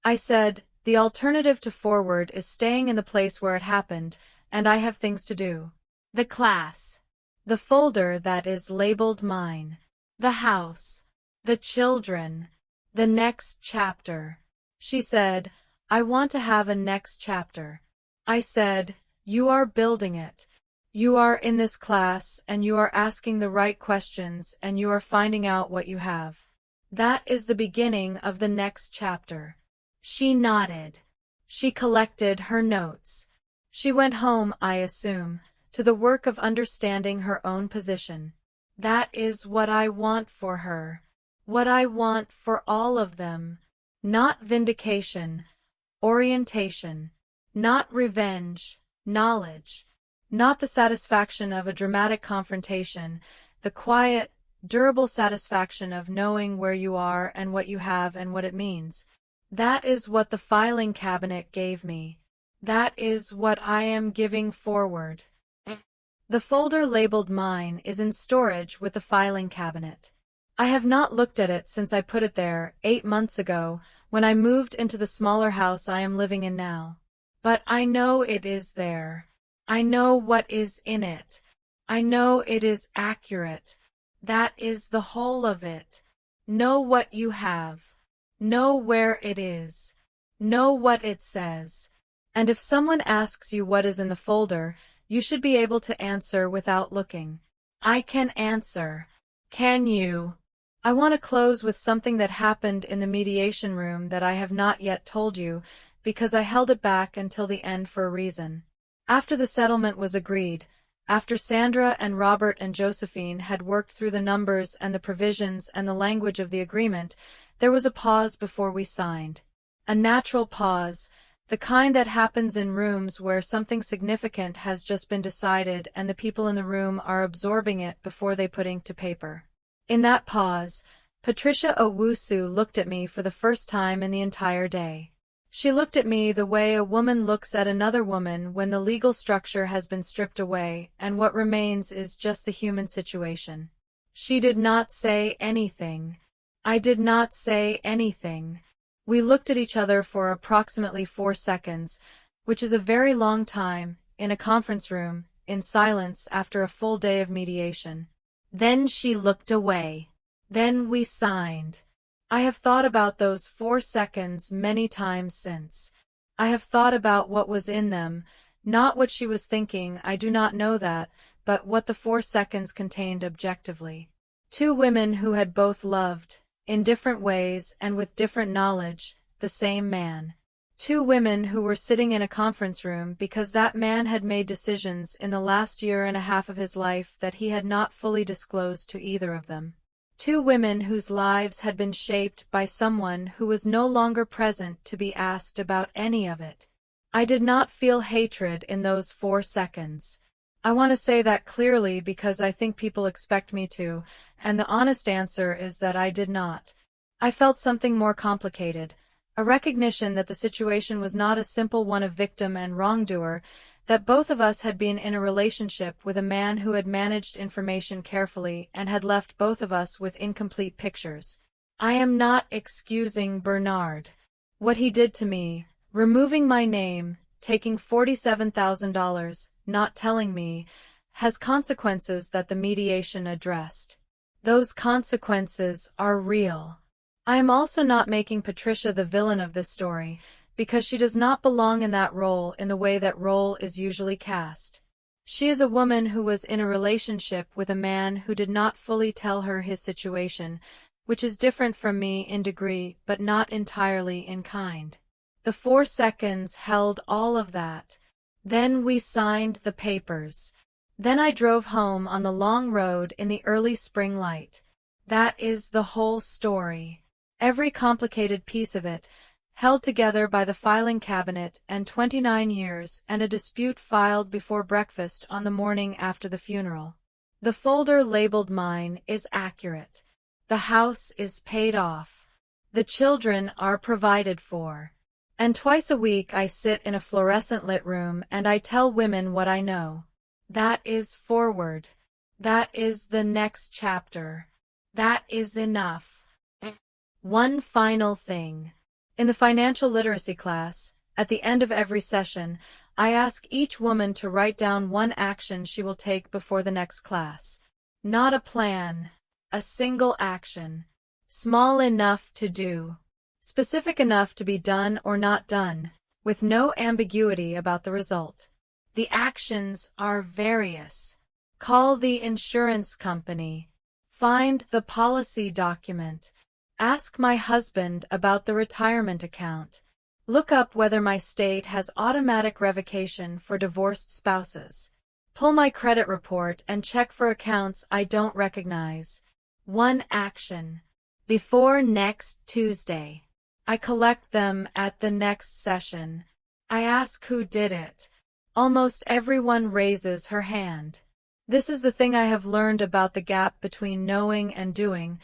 I said, "The alternative to forward is staying in the place where it happened, and I have things to do." The class. The folder that is labeled mine. The house. The children. The next chapter. She said, "I want to have a next chapter." I said, "You are building it. You are in this class, and you are asking the right questions, and you are finding out what you have. That is the beginning of the next chapter." She nodded. She collected her notes. She went home, I assume, to the work of understanding her own position. That is what I want for her. What I want for all of them. Not vindication. Orientation. Not revenge. Knowledge. Not the satisfaction of a dramatic confrontation, the quiet, durable satisfaction of knowing where you are and what you have and what it means. That is what the filing cabinet gave me. That is what I am giving forward. The folder labeled mine is in storage with the filing cabinet. I have not looked at it since I put it there 8 months ago, when I moved into the smaller house I am living in now. But I know it is there. I know what is in it. I know it is accurate. That is the whole of it. Know what you have. Know where it is. Know what it says. And if someone asks you what is in the folder, you should be able to answer without looking. I can answer. Can you? I want to close with something that happened in the mediation room that I have not yet told you, because I held it back until the end for a reason. After the settlement was agreed, after Sandra and Robert and Josephine had worked through the numbers and the provisions and the language of the agreement, there was a pause before we signed. A natural pause, the kind that happens in rooms where something significant has just been decided and the people in the room are absorbing it before they put ink to paper. In that pause, Patricia Owusu looked at me for the first time in the entire day. She looked at me the way a woman looks at another woman when the legal structure has been stripped away and what remains is just the human situation. She did not say anything. I did not say anything. We looked at each other for approximately 4 seconds, which is a very long time, in a conference room, in silence after a full day of mediation. Then she looked away. Then we signed. I have thought about those 4 seconds many times since. I have thought about what was in them, not what she was thinking, I do not know that, but what the 4 seconds contained objectively. 2 women who had both loved, in different ways and with different knowledge, the same man. 2 women who were sitting in a conference room because that man had made decisions in the last year and a half of his life that he had not fully disclosed to either of them. 2 women whose lives had been shaped by someone who was no longer present to be asked about any of it. I did not feel hatred in those 4 seconds. I want to say that clearly because I think people expect me to, and the honest answer is that I did not. I felt something more complicated, a recognition that the situation was not a simple one of victim and wrongdoer, that both of us had been in a relationship with a man who had managed information carefully and had left both of us with incomplete pictures. I am not excusing Bernard. What he did to me, removing my name, taking $47,000, not telling me, has consequences that the mediation addressed. Those consequences are real. I am also not making Patricia the villain of this story, because she does not belong in that role in the way that role is usually cast. She is a woman who was in a relationship with a man who did not fully tell her his situation, which is different from me in degree but not entirely in kind. The 4 seconds held all of that. Then we signed the papers. Then I drove home on the long road in the early spring light. That is the whole story. Every complicated piece of it, held together by the filing cabinet and 29 years and a dispute filed before breakfast on the morning after the funeral. The folder labeled mine is accurate. The house is paid off. The children are provided for. And twice a week I sit in a fluorescent lit room and I tell women what I know. That is forward. That is the next chapter. That is enough. One final thing. In the financial literacy class, at the end of every session, I ask each woman to write down one action she will take before the next class. Not a plan, a single action. Small enough to do. Specific enough to be done or not done, with no ambiguity about the result. The actions are various. Call the insurance company. Find the policy document. Ask my husband about the retirement account. Look up whether my state has automatic revocation for divorced spouses. Pull my credit report and check for accounts I don't recognize. One action. Before next Tuesday. I collect them at the next session. I ask who did it. Almost everyone raises her hand. This is the thing I have learned about the gap between knowing and doing.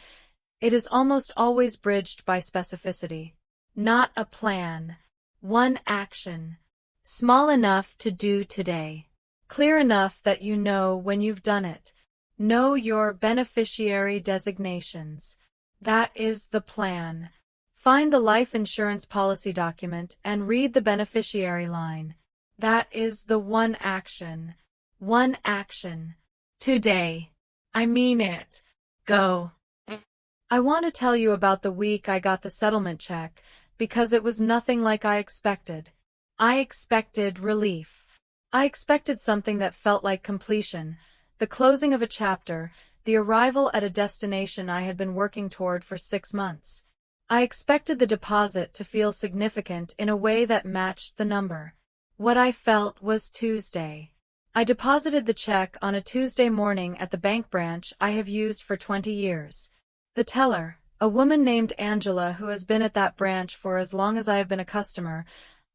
It is almost always bridged by specificity. Not a plan. One action. Small enough to do today. Clear enough that you know when you've done it. Know your beneficiary designations. That is the plan. Find the life insurance policy document and read the beneficiary line. That is the one action. One action. Today. I mean it. Go. I want to tell you about the week I got the settlement check, because it was nothing like I expected. I expected relief. I expected something that felt like completion, the closing of a chapter, the arrival at a destination I had been working toward for 6 months. I expected the deposit to feel significant in a way that matched the number. What I felt was Tuesday. I deposited the check on a Tuesday morning at the bank branch I have used for 20 years. The teller, a woman named Angela who has been at that branch for as long as I have been a customer,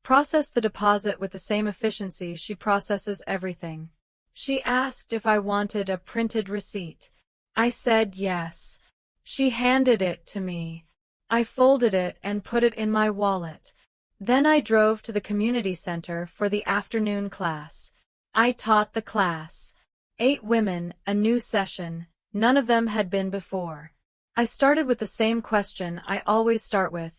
processed the deposit with the same efficiency she processes everything. She asked if I wanted a printed receipt. I said yes. She handed it to me. I folded it and put it in my wallet. Then I drove to the community center for the afternoon class. I taught the class. 8 women, a new session, none of them had been before. I started with the same question I always start with.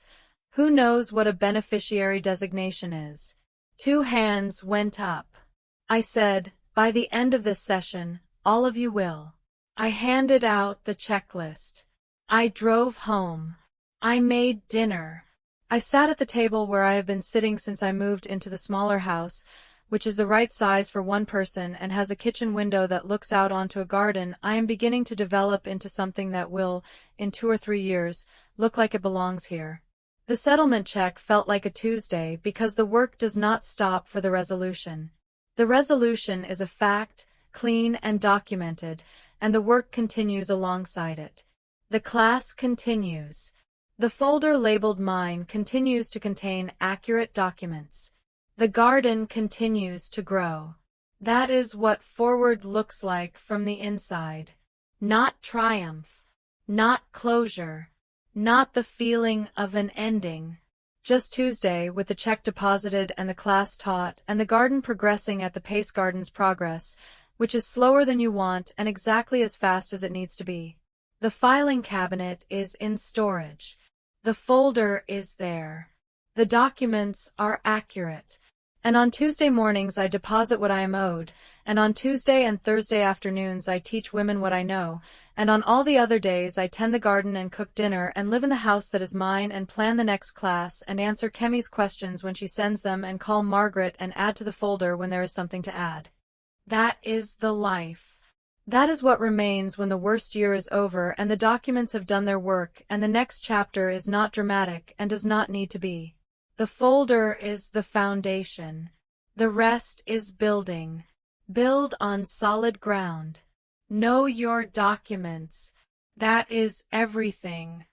Who knows what a beneficiary designation is? 2 hands went up. I said, by the end of this session, all of you will. I handed out the checklist. I drove home. I made dinner. I sat at the table where I have been sitting since I moved into the smaller house, which is the right size for one person and has a kitchen window that looks out onto a garden I am beginning to develop into something that will, in 2 or 3 years, look like it belongs here. The settlement check felt like a Tuesday because the work does not stop for the resolution. The resolution is a fact, clean and documented, and the work continues alongside it. The class continues. The folder labeled mine continues to contain accurate documents. The garden continues to grow. That is what forward looks like from the inside. Not triumph. Not closure. Not the feeling of an ending. Just Tuesday, with the check deposited and the class taught and the garden progressing at the pace gardens progress, which is slower than you want and exactly as fast as it needs to be. The filing cabinet is in storage. The folder is there. The documents are accurate. And on Tuesday mornings I deposit what I am owed, and on Tuesday and Thursday afternoons I teach women what I know, and on all the other days I tend the garden and cook dinner and live in the house that is mine and plan the next class and answer Kemi's questions when she sends them and call Margaret and add to the folder when there is something to add. That is the life. That is what remains when the worst year is over and the documents have done their work and the next chapter is not dramatic and does not need to be. The folder is the foundation. The rest is building. Build on solid ground. Know your documents. That is everything.